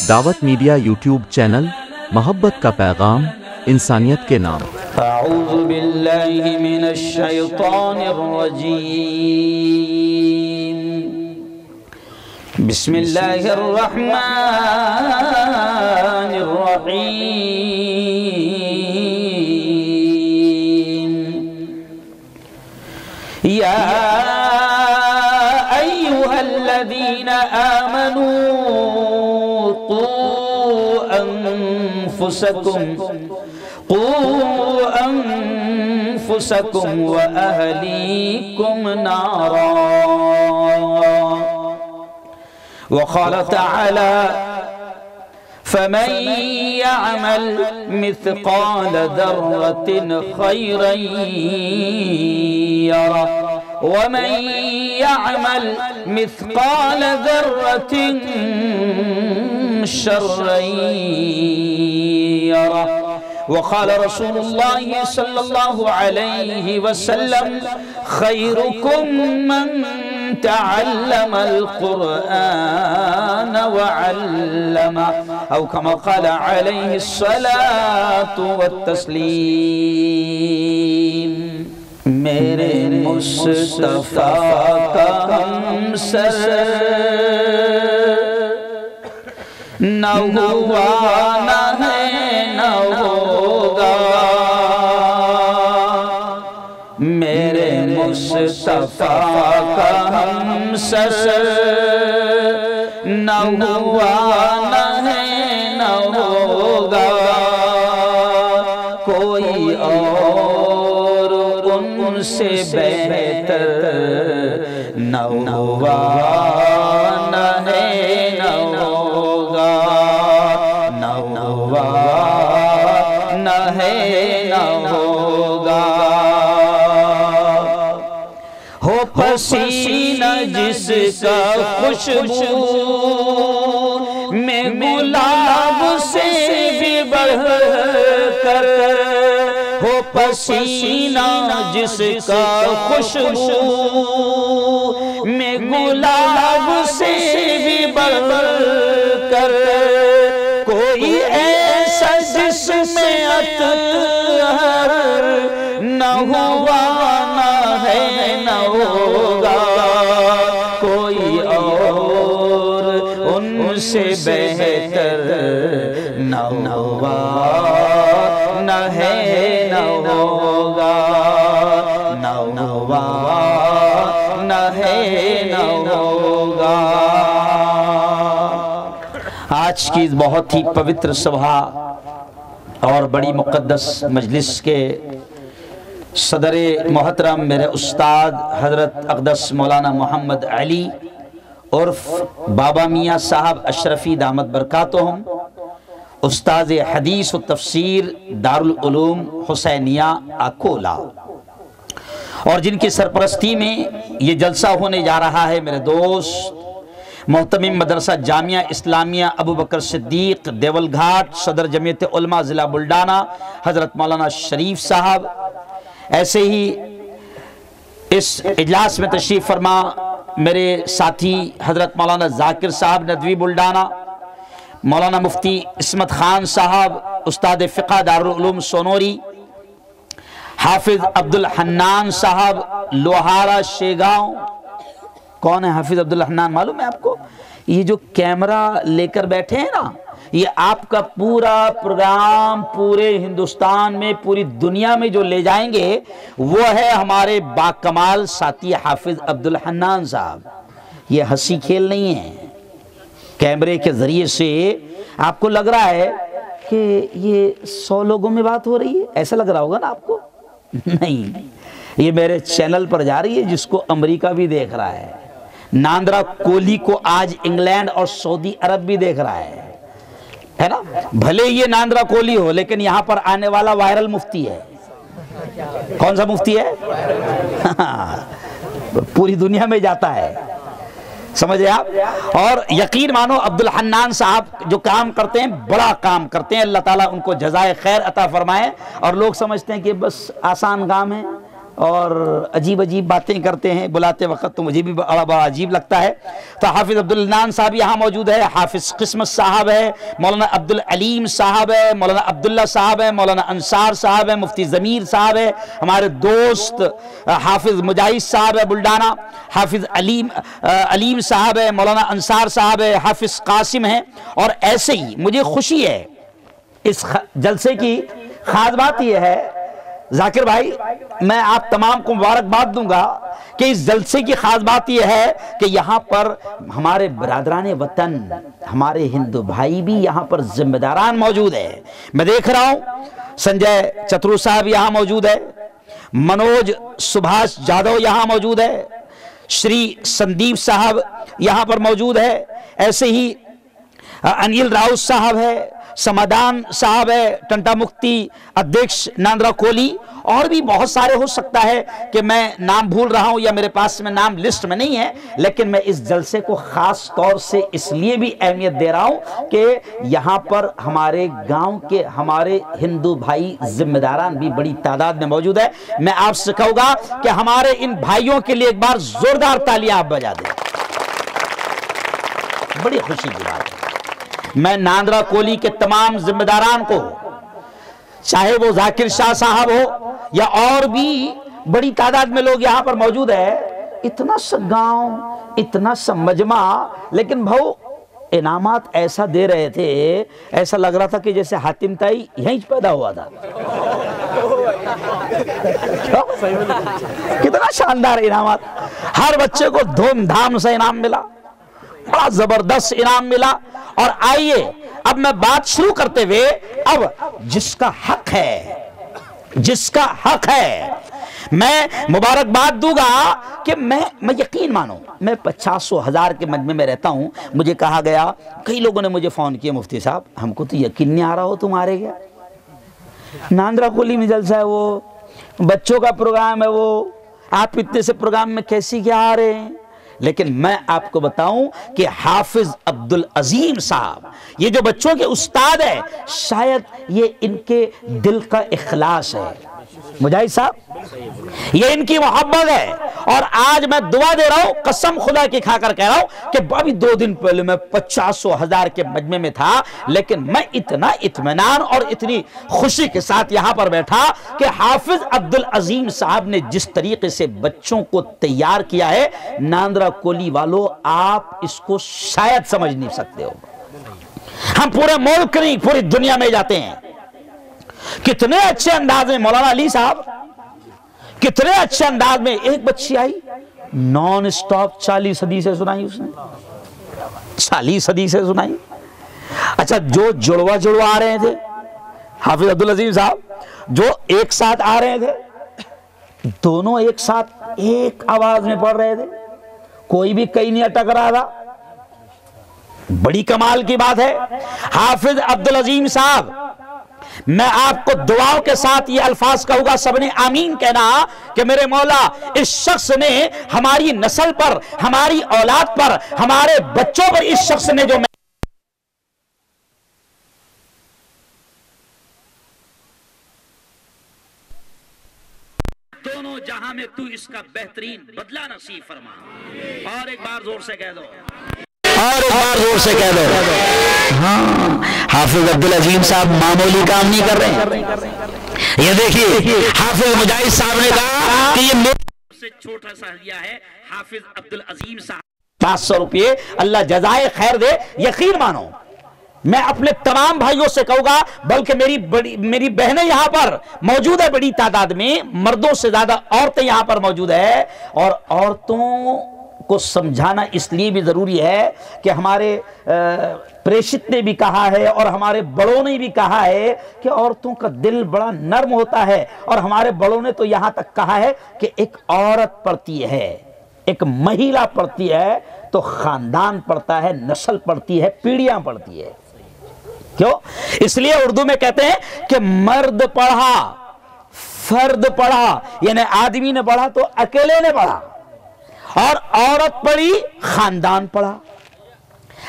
दावत media YouTube channel, मोहब्बत का पैगाम, इंसानियत के नाम। अऊज़ु बिल्लाहि मिनश शैतानिर रजीम। बिस्मिल्लाहिर रहमानिर रहीम। या अय्युहल्लज़ीना आमनू क़ू अन्फुसकुम व अहलीकुम नारा। व क़ाल तआला फमन यअमल मिस्क़ाल ज़र्रतिन ख़ैरन यरह व मन यअमल मिस्क़ाल ज़र्रतिन शर्रन यरह। वक़ाल रसूलुल्लाह सल्लल्लाहु अलैहि वसल्लम खैरुकुम मन तअल्लमल क़ुरआन व अल्लमा औ कमा क़ाल अलैहि सलातु वत्तस्लीम। मेरे मुस्तफ़ा का हमसर न हुआ न है न होगा। मेरे मुस्तफ़ा का हमसर न हुआ न है न होगा। कोई और उनसे बेहतर न हुआ न है न होगा। न हुआ न है न होगा। हो पसीना जिसका खुशबू में गुलाब से भी बढ़कर। हो पसीना जिसका खुशबू में गुलाब से भी बढ़कर। कोई ऐसा जिसमें अतहर न हुआ न है न होगा। कोई और उनसे बेहतर न हुआ न है न होगा। न हुआ न है न होगा। आज की बहुत ही पवित्र सभा और बड़ी मुक़द्दस मजलिस के सदर मोहतरम मेरे उस्ताद हज़रत अक़दस मौलाना मोहम्मद अली उर्फ बाबा मियाँ साहब अशरफी दामत बरकातुहुम, उस्ताद हदीस व तफसीर दारुल उलूम हुसैनिया अकोला, और जिनकी सरपरस्ती में ये जलसा होने जा रहा है मेरे दोस्त मोहतमिम मदरसा जामिया इस्लामिया अबू बकर सिद्दीक देवलघाट सदर जमीयत उलमा ज़िला बुल्डाना हज़रत मौलाना शरीफ साहब। ऐसे ही इस इजलास में तशरीफ़ फरमा मेरे साथी हज़रत मौलाना जाकिर साहब नदवी बुल्डाना, मौलाना मुफ्ती इस्मत खान साहब उस्ताद फ़िक़ह दारुल उलूम सोनोरी, हाफिज़ अब्दुल हन्नान साहब लोहारा शेगांव। कौन है हाफिज़ अब्दुल हन्नान, मालूम है आपको? ये जो कैमरा लेकर बैठे हैं ना, ये आपका पूरा प्रोग्राम पूरे हिंदुस्तान में पूरी दुनिया में जो ले जाएंगे वो है हमारे बाकमाल साथी हाफिज़ अब्दुल हन्नान साहब। ये हंसी खेल नहीं है। कैमरे के ज़रिए से आपको लग रहा है कि ये 100 लोगों में बात हो रही है, ऐसा लग रहा होगा ना आपको? नहीं, ये मेरे चैनल पर जा रही है जिसको अमेरिका भी देख रहा है। नांद्रा कोली को आज इंग्लैंड और सऊदी अरब भी देख रहा है ना? भले ये नांद्रा कोली हो, लेकिन यहाँ पर आने वाला वायरल मुफ्ती है। कौन सा मुफ्ती है? पूरी दुनिया में जाता है, समझे आप? और यकीन मानो अब्दुल हन्नान साहब जो काम करते हैं बड़ा काम करते हैं। अल्लाह ताला उनको जज़ाए खैर अता फरमाए। और लोग समझते हैं कि बस आसान काम है, और अजीब अजीब बातें करते हैं, बुलाते वक्त तो मुझे भी बड़ा अजीब लगता है। तो हाफिज़ अब्दुल अदनान साहब यहाँ मौजूद है, हाफिज़ किस्मत साहब है, मौलाना अब्दुल अलीम साहब है, मौलाना अब्दुल्ला साहब है, मौलाना अंसार साहब है, मुफ्ती ज़मीर साहब है, हमारे दोस्त हाफिज़ मुजाहिद साहब है बुल्डाना, हाफिज़ अलीम साहब है, मौलाना अंसार साहब है, हाफिज़ कासिम है। और ऐसे ही मुझे खुशी है, इस जलसे की खास बात यह है जाकिर भाई, मैं आप तमाम को मुबारकबाद दूंगा कि इस जलसे की खास बात यह है कि यहाँ पर हमारे बरादरान वतन, हमारे हिंदू भाई भी यहाँ पर जिम्मेदारान मौजूद है। मैं देख रहा हूँ संजय चतुर साहब यहाँ मौजूद है, मनोज सुभाष जाधव यहाँ मौजूद है, श्री संदीप साहब यहाँ पर मौजूद है, ऐसे ही अनिल राउत साहब है, समाधान साहब है, टंटा मुक्ति अध्यक्ष नांद्रा कोली, और भी बहुत सारे। हो सकता है कि मैं नाम भूल रहा हूं या मेरे पास में नाम लिस्ट में नहीं है, लेकिन मैं इस जलसे को खास तौर से इसलिए भी अहमियत दे रहा हूं कि यहां पर हमारे गांव के हमारे हिंदू भाई जिम्मेदारान भी बड़ी तादाद में मौजूद है। मैं आपसे कहूंगा कि हमारे इन भाइयों के लिए एक बार जोरदार तालियां आप बजा दें, बड़ी खुशी की बात है। मैं नांद्रा कोली के तमाम जिम्मेदारान को, चाहे वो जाकिर शाह साहब हो या और भी बड़ी तादाद में लोग यहां पर मौजूद है, इतना सा गांव, इतना सा मजमा, लेकिन भाऊ इनामात ऐसा दे रहे थे, ऐसा लग रहा था कि जैसे हातिम ताई यहीं पैदा हुआ था। कितना शानदार इनामात, हर बच्चे को धूमधाम से इनाम मिला, बड़ा जबरदस्त इनाम मिला। और आइए अब मैं बात शुरू करते हुए, अब जिसका हक है मैं मुबारकबाद दूंगा कि मैं यकीन मानो, मैं 50-100 के मजमे में रहता हूं। मुझे कहा गया, कई लोगों ने मुझे फोन किया, मुफ्ती साहब हमको तो यकीन नहीं आ रहा हो तुम आ रहे क्या, नांद्रा कोली में जलसा है, वो बच्चों का प्रोग्राम है, वो आप इतने से प्रोग्राम में कैसी क्या आ रहे हैं। लेकिन मैं आपको बताऊं कि हाफिज अब्दुल अजीम साहब, ये जो बच्चों के उस्ताद है, शायद ये इनके दिल का इखलास है। मुजाहिद साहब, ये इनकी मोहब्बत है। और आज मैं दुआ दे रहा हूं, कसम खुदा की खाकर कह रहा हूं कि अभी 2 दिन पहले मैं 50-100 के मजमे में था, लेकिन मैं इतना इत्मीनान और इतनी खुशी के साथ यहां पर बैठा कि हाफिज अब्दुल अजीम साहब ने जिस तरीके से बच्चों को तैयार किया है, नांद्रा कोली वालों, आप इसको शायद समझ नहीं सकते हो। हम पूरे मुल्क नहीं, पूरी दुनिया में जाते हैं, कितने अच्छे अंदाज में मौलाना अली साहब, कितने अच्छे अंदाज में एक बच्ची आई, नॉन स्टॉप 40 सदी से सुनाई उसने, 40 सदी से सुनाई। अच्छा, जो जुड़वा आ रहे थे हाफिज अब्दुल अजीम साहब, जो एक साथ आ रहे थे, दोनों एक साथ एक आवाज में पढ़ रहे थे, कोई भी कहीं नहीं अटक रहा था। बड़ी कमाल की बात है। हाफिज अब्दुल अजीम साहब, मैं आपको दुआओं के साथ ये अल्फाज कहूंगा, सबने आमीन कहना कि मेरे मौला, इस शख्स ने हमारी नस्ल पर, हमारी औलाद पर, हमारे बच्चों पर, इस शख्स ने जो दोनों जहां में तू इसका बेहतरीन बदला नसीब फरमा। और एक बार जोर से कह दो, और एक बार जोर से कह दो। हाँ, हाफिज अब्दुल अजीम साहब मामूली काम नहीं कर रहे हैं। ये देखिए, हाफिज मुजाहिद साहब ने कहा कि ये मेरे से छोटा सा हदिया है, हाफिज अब्दुल अजीम साहब 500 रुपये, अल्लाह जजाए खैर दे। यकीन मानो, मैं अपने तमाम भाइयों से कहूंगा, बल्कि मेरी बहनें यहां पर मौजूद है बड़ी तादाद में, मर्दों से ज्यादा औरतें यहां पर मौजूद है। और औरतों को समझाना इसलिए भी जरूरी है कि हमारे प्रेषित ने भी कहा है और हमारे बड़ों ने भी कहा है कि औरतों का दिल बड़ा नर्म होता है। और हमारे बड़ों ने तो यहां तक कहा है कि एक औरत पढ़ती है, एक महिला पढ़ती है तो खानदान पढ़ता है, नस्ल पढ़ती है, पीढ़ियां पढ़ती है। क्यों? इसलिए उर्दू में कहते हैं कि मर्द पढ़ा, फर्द पढ़ा, यानी आदमी ने पढ़ा तो अकेले ने पढ़ा, और औरत पढ़ी, खानदान पढ़ा।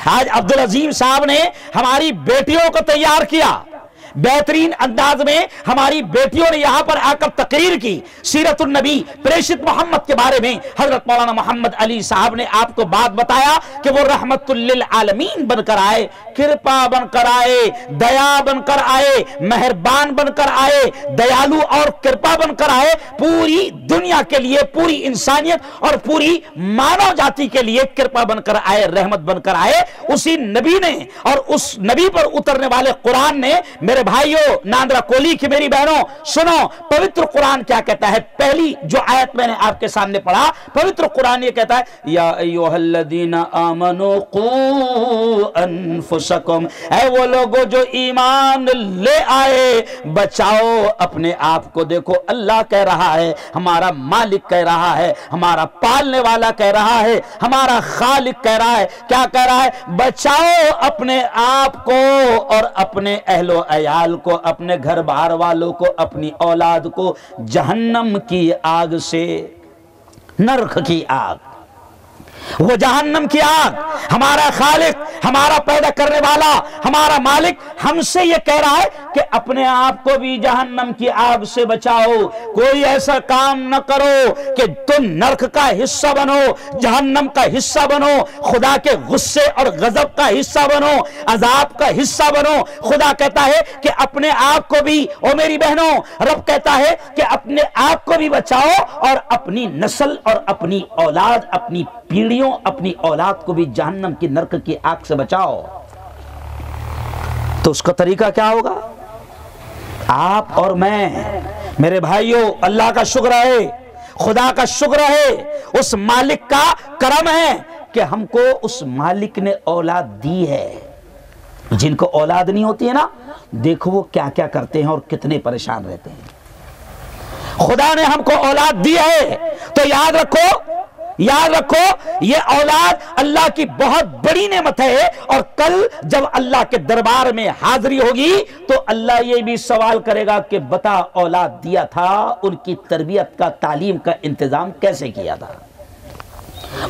आज अब्दुल अजीम साहब ने हमारी बेटियों को तैयार किया। बेहतरीन अंदाज में हमारी बेटियों ने यहां पर आकर तकरीर की सीरतुन नबी प्रेषित मोहम्मद के बारे में। हजरत मौलाना मोहम्मद अली साहब ने आपको बात बताया कि वो रहमतुल लिल आलमीन बनकर आए, कृपा बनकर आए, दया बनकर आए, मेहरबान बनकर आए, दयालु और कृपा बनकर आए, पूरी दुनिया के लिए, पूरी इंसानियत और पूरी मानव जाति के लिए कृपा बनकर आए, रहमत बनकर आए। उसी नबी ने और उस नबी पर उतरने वाले कुरान ने, मेरे भाइयों, नांदरा कोली की मेरी बहनों, सुनो पवित्र कुरान क्या कहता है। पहली जो आयत मैंने आपके सामने पढ़ा, पवित्र कुरान ये कहता है, या अय्युहल्लज़ीना आमनू कू अनफुसकुम, ऐ वो लोगों जो ईमान ले आए, बचाओ अपने आप को। देखो अल्लाह कह रहा है, हमारा मालिक कह रहा है, हमारा पालने वाला कह रहा है, हमारा खालिक कह रहा है। क्या कह रहा है? बचाओ अपने आप को और अपने अहलो अयाल को, अपने घर बार वालों को, अपनी औलाद को जहन्नम की आग से, नरक की आग। वो जहन्नम की आग, हमारा खालिक, हमारा पैदा करने वाला, हमारा मालिक हमसे ये कह रहा है कि अपने आप को भी जहन्नम की आग से बचाओ। कोई ऐसा काम न करो कि तुम नरक का हिस्सा बनो, जहन्नम का हिस्सा बनो, खुदा के गुस्से और गजब का हिस्सा बनो, अजाब का हिस्सा बनो। खुदा कहता है कि अपने आप को भी, ओ मेरी बहनों, रब कहता है कि अपने आप को भी बचाओ और अपनी नस्ल और अपनी औलाद, अपनी पीढ़ियों, अपनी औलाद को भी जहन्नम की, नरक की आग से बचाओ। तो उसका तरीका क्या होगा? आप और मैं, मेरे भाइयों, अल्लाह का शुक्र है, खुदा का शुक्र है, उस मालिक का करम है कि हमको उस मालिक ने औलाद दी है। जिनको औलाद नहीं होती है ना, देखो वो क्या क्या करते हैं और कितने परेशान रहते हैं। खुदा ने हमको औलाद दी है तो याद रखो, याद रखो, ये औलाद अल्लाह की बहुत बड़ी नेमत है। और कल जब अल्लाह के दरबार में हाजिरी होगी तो अल्लाह ये भी सवाल करेगा कि बता, औलाद दिया था, उनकी तरबियत का, तालीम का इंतजाम कैसे किया था,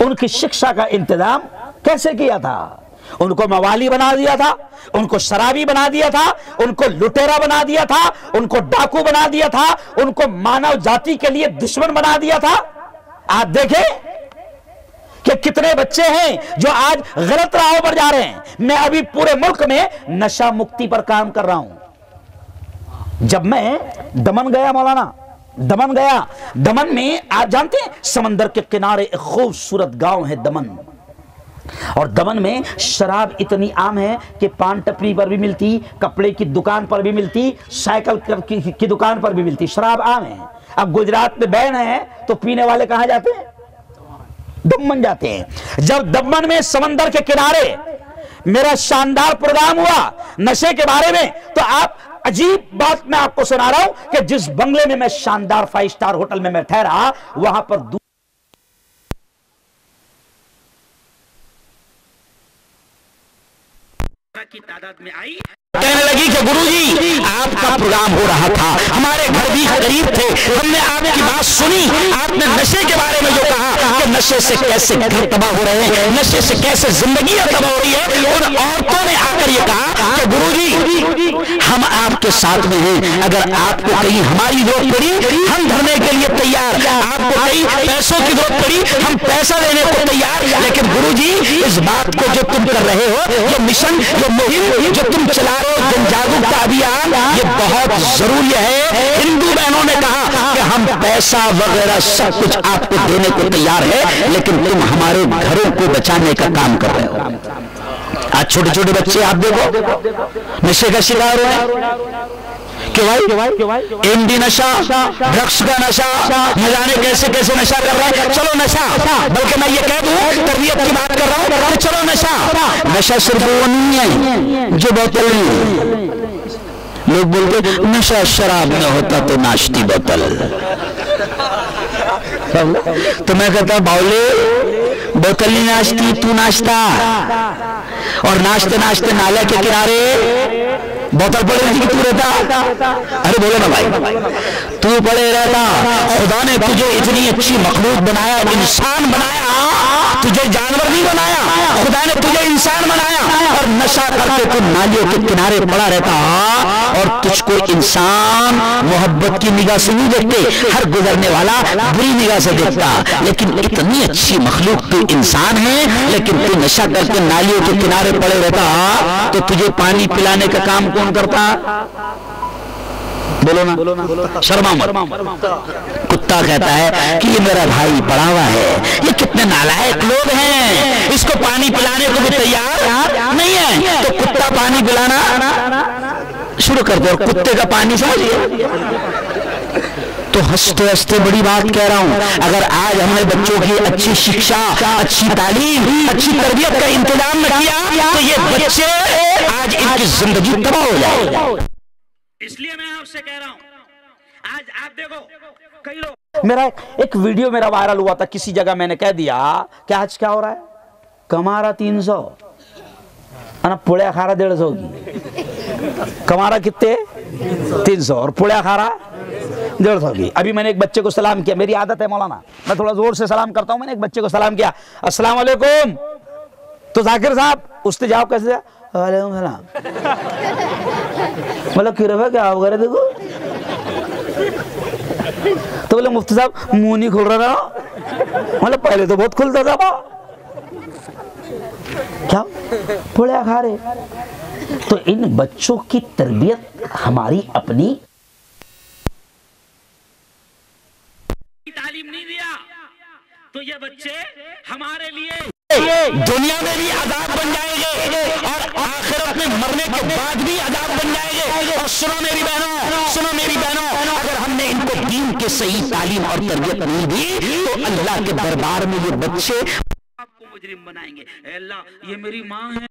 उनकी शिक्षा का इंतजाम कैसे किया था। उनको मवाली बना दिया था, उनको शराबी बना दिया था, उनको लुटेरा बना दिया था, उनको डाकू बना दिया था, उनको मानव जाति के लिए दुश्मन बना दिया था। आप देखें कि कितने बच्चे हैं जो आज गलत राहों पर जा रहे हैं। मैं अभी पूरे मुल्क में नशा मुक्ति पर काम कर रहा हूं। जब मैं दमन गया, मौलाना, दमन गया, दमन में आप जानते हैं समंदर के किनारे एक खूबसूरत गांव है दमन, और दमन में शराब इतनी आम है कि पान टपरी पर भी मिलती, कपड़े की दुकान पर भी मिलती, साइकिल की दुकान पर भी मिलती, शराब आम है। अब गुजरात में बैन है तो पीने वाले कहां जाते हैं? दमन जाते हैं। जब दमन में समंदर के किनारे मेरा शानदार प्रोग्राम हुआ नशे के बारे में, तो आप अजीब बात मैं आपको सुना रहा हूं कि जिस बंगले में मैं, शानदार 5 स्टार होटल में मैं ठहरा, वहां पर की तादाद में आई, कहने लगी कि गुरुजी आपका प्रोग्राम हो रहा था, हमारे घर भी करीब थे, हमने आपकी बात सुनी, आपने नशे के बारे में जो कहा कि नशे से कैसे घर तबाह हो रहे हैं, नशे से कैसे जिंदगी तबाह हो रही है। उन औरतों ने आकर ये कहा कि गुरुजी हम आपके साथ में हैं, अगर आपको कहीं हमारी जरूरत पड़ी हम धरने के लिए तैयार, आपको कहीं पैसों की जरूरत पड़ी हम पैसा देने को तैयार, लेकिन गुरुजी इस बात को जो तुम कर रहे हो, ये मिशन, ये मुहिम जो तुम चला रहे हो, जन जागरूकता अभियान, ये बहुत जरूरी है। हिंदू बहनों ने कहा कि हम पैसा वगैरह सब कुछ आपको देने को तैयार है, लेकिन तुम हमारे घरों को बचाने का काम कर रहे हो। आज छोटे छोटे बच्चे आप देखो नशे का शिकार हुए, क्यों भाई? एमडी नशा, ड्रग्स का नशा, न जाने कैसे कैसे नशा कर रहा है। चलो नशा, बल्कि मैं ये कह दूं, तरबियत की बात कर रहा हूं, तो चलो नशा। नशा सिर्फ वो नहीं है जो बोतल नहीं। लोग बोलते नशा शराब में होता तो नाश्ती बोतल, तो मैं कहता बावले, बोतल नहीं नाश्ती, तू नाश्ता। और नाश्ते नाश्ते नाले के किनारे बोतल पड़े रहती कि तू रहता? अरे बोलो ना भाई, तू पड़े रहता। खुदा ने तुझे इतनी अच्छी मखलूक बनाया, इंसान बनाया, तुझे जानवर नहीं बनाया, खुदा ने तुझे इंसान बनाया। और नशा का करके तू नालियों के किनारे पड़ा रहता और तुझको इंसान मोहब्बत की निगाह से नहीं देखते, हर गुजरने वाला बुरी निगाह से देखता। लेकिन इतनी अच्छी मखलूक तू इंसान है, लेकिन तू नशा करके नालियों के किनारे पड़े रहता, तो तुझे पानी पिलाने का काम कौन करता? बोलो ना, शर्मा मत। कुत्ता कहता है कि ये मेरा भाई पड़ा हुआ है, ये कितने नालायक लोग हैं, इसको पानी पिलाने को भी तैयार नहीं है, तो कुत्ता पानी पिलाना शुरू कर दो, कुत्ते का पानी समझ लिया। तो हंसते हंसते बड़ी बात कह रहा हूं, अगर आज हमने बच्चों की अच्छी शिक्षा, अच्छी तालीम, अच्छी तरबियत का इंतजाम न किया तो ये बच्चे आज इनकी जिंदगी तबाह हो जाएगी। इसलिए मैं आपसे कह रहा हूं, आज आप देखो कई लोग, मेरा एक वीडियो मेरा वायरल हुआ था, किसी जगह मैंने कह दिया कि आज क्या हो रहा है, कमारा 300 पुड़िया खारा 150 की, कमारा कितने 300 और पुड़िया खारा 150 की। अभी मैंने एक बच्चे को सलाम किया, मेरी आदत है मौलाना, मैं थोड़ा जोर से सलाम करता हूं, मैंने एक बच्चे को सलाम किया, अस्सलाम वालेकुम, तो जाकिर साहब उससे जवाब कैसे दिया, वालेकुम सलाम। मतलब किरवा क्या हो गया देखो, तो बोले मुफ्ती साहब मुंह नहीं खुल रहा था, मतलब पहले तो बहुत खुलता था, क्या पुड़िया खा रहे। तो इन बच्चों की तरबियत हमारी अपनी तालीम नहीं दिया तो ये बच्चे हमारे लिए दुनिया में भी अजाब बन जाएंगे और आखिरत में मरने के बाद भी अजाब बन जाएंगे। और सुनो मेरी बहनों, सुनो मेरी बहनों, अगर हमने इनको दीन के सही तालीम और तरबियत नहीं दी तो अल्लाह के दरबार में ये बच्चे आपको मुजरिम बनाएंगे। अल्लाह ये मेरी माँ है,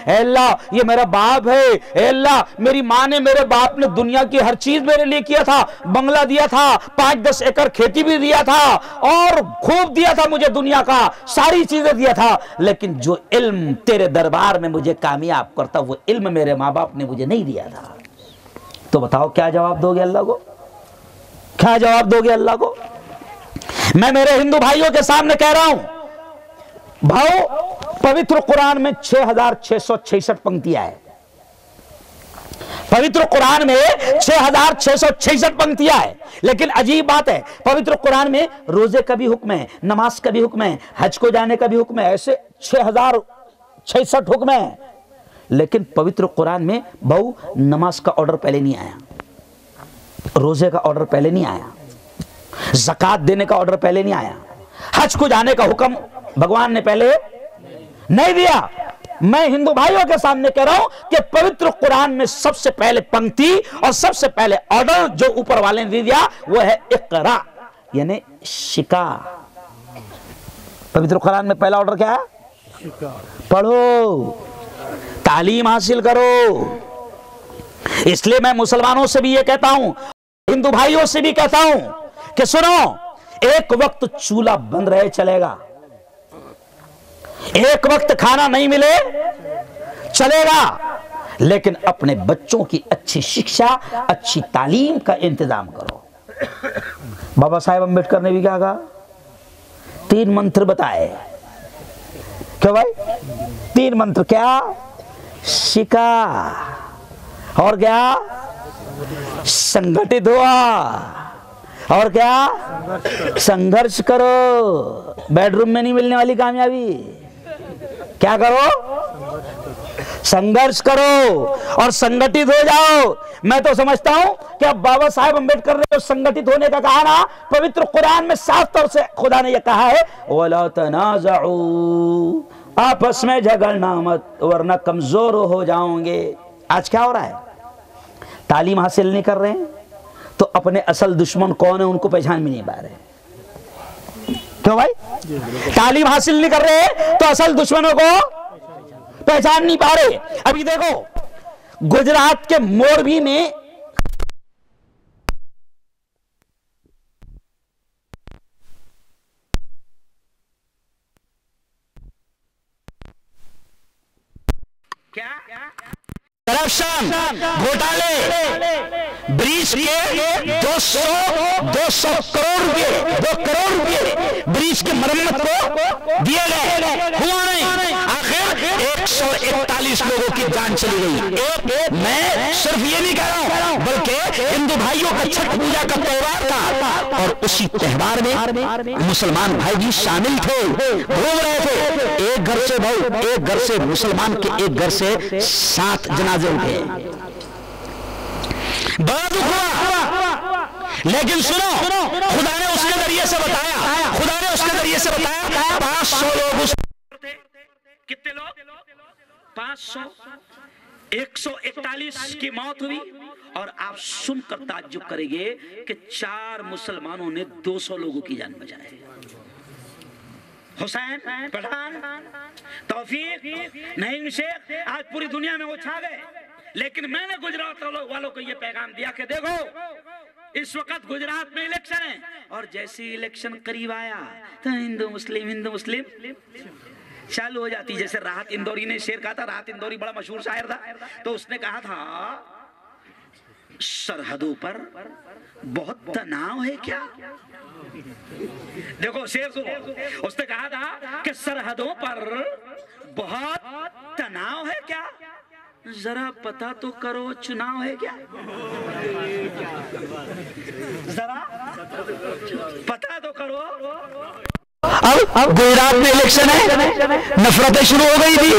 अल्लाह ये मेरा बाप है, अल्लाह मेरी माँ ने मेरे बाप ने दुनिया की हर चीज मेरे लिए किया था, बंगला दिया था, 5-10 एकड़ खेती भी दिया था और खूब दिया था मुझे, दुनिया का सारी चीजें दिया था, लेकिन जो इल्म तेरे दरबार में मुझे कामयाब करता वो इल्म मेरे माँ बाप ने मुझे नहीं दिया था। तो बताओ क्या जवाब दोगे अल्लाह को, क्या जवाब दोगे अल्लाह को? मैं मेरे हिंदू भाइयों के सामने कह रहा हूं भाव, पवित्र कुरान में 6666 पंक्तियां है, पवित्र कुरान में 6666 पंक्तियां है, लेकिन अजीब बात है पवित्र कुरान में रोजे का भी हुक्म है, नमाज का भी हुक्म है, हज को जाने का भी हुक्म है, ऐसे 6066 हुक्म है, लेकिन पवित्र कुरान में बहु नमाज का ऑर्डर पहले नहीं आया, रोजे का ऑर्डर पहले नहीं आया, ज़कात देने का ऑर्डर पहले नहीं आया, हज को जाने का हुक्म भगवान ने पहले नहीं दिया। मैं हिंदू भाइयों के सामने कह रहा हूं कि पवित्र कुरान में सबसे पहले पंक्ति और सबसे पहले ऑर्डर जो ऊपर वाले ने दे दिया वो है इक़रा, यानी शिका। पवित्र कुरान में पहला ऑर्डर क्या है? पढ़ो, तालीम हासिल करो। इसलिए मैं मुसलमानों से भी ये कहता हूं, हिंदू भाइयों से भी कहता हूं कि सुनो, एक वक्त चूल्हा बंद रहे चलेगा, एक वक्त खाना नहीं मिले चलेगा, लेकिन अपने बच्चों की अच्छी शिक्षा, अच्छी तालीम का इंतजाम करो। बाबा साहेब अम्बेडकर ने भी क्या कहा? 3 मंत्र बताए। क्यों भाई? 3 मंत्र क्या? शिका, और क्या? संगठित हुआ, और क्या? संघर्ष करो। बेडरूम में नहीं मिलने वाली कामयाबी, क्या करो? संघर्ष करो और संगठित हो जाओ। मैं तो समझता हूं कि अब बाबा साहेब अम्बेडकर ने जो संगठित होने का कहा ना, पवित्र कुरान में साफ तौर से खुदा ने यह कहा है, वला तनाज़उ, आपस में झगड़ना मत वरना कमजोर हो जाओगे। आज क्या हो रहा है? तालीम हासिल नहीं कर रहे हैं तो अपने असल दुश्मन कौन है उनको पहचान भी नहीं पा रहे। क्यों भाई? तालीम हासिल नहीं कर रहे तो असल दुश्मनों को पहचान नहीं पा रहे। अभी देखो गुजरात के मोरबी में क्या करप्शन, घोटाले, ब्रिज के 200 करोड़ रुपए, 2 करोड़ रुपए ब्रिज के मरम्मत को दिए गए, हुआ नहीं। आखिर 141 लोगों की जान चली गई। मैं सिर्फ ये नहीं कह रहा हूं, बल्कि हिंदू भाइयों का छठ पूजा का त्योहार था और उसी त्योहार में मुसलमान भाई भी शामिल थे, घूम रहे थे। एक घर से भाई, एक घर से मुसलमान के एक घर से 7 जनाजे उठे। बड़ा दुख हुआ, लेकिन सुनो, खुदा ने उसके जरिए से बताया, खुदा ने उसके जरिए से बताया 500 लोग उस, कितने लोग? 500, 141 की मौत हुई। और आप सुनकर ताज्जुब करेंगे कि 4 मुसलमानों ने 200 लोगों की जान बचाई। हुसैन, पठान, तौफीक, नईम शेख, आज पूरी दुनिया में वो छा गए। लेकिन मैंने गुजरात वालों को ये पैगाम दिया कि देखो, इस वक्त गुजरात में इलेक्शन है और जैसे ही इलेक्शन करीब आया तो हिंदू मुस्लिम चालू हो जाती। जैसे राहत इंदौरी ने शेर कहा था, राहत इंदौरी बड़ा मशहूर शायर था, तो उसने कहा था सरहदों पर बहुत तनाव है क्या। देखो शेर सुनो, उसने कहा था कि सरहदों पर बहुत तनाव है क्या, जरा पता तो करो चुनाव है क्या। जरा पता तो करो। अब गुजरात में इलेक्शन है, नफरतें शुरू हो गई थी।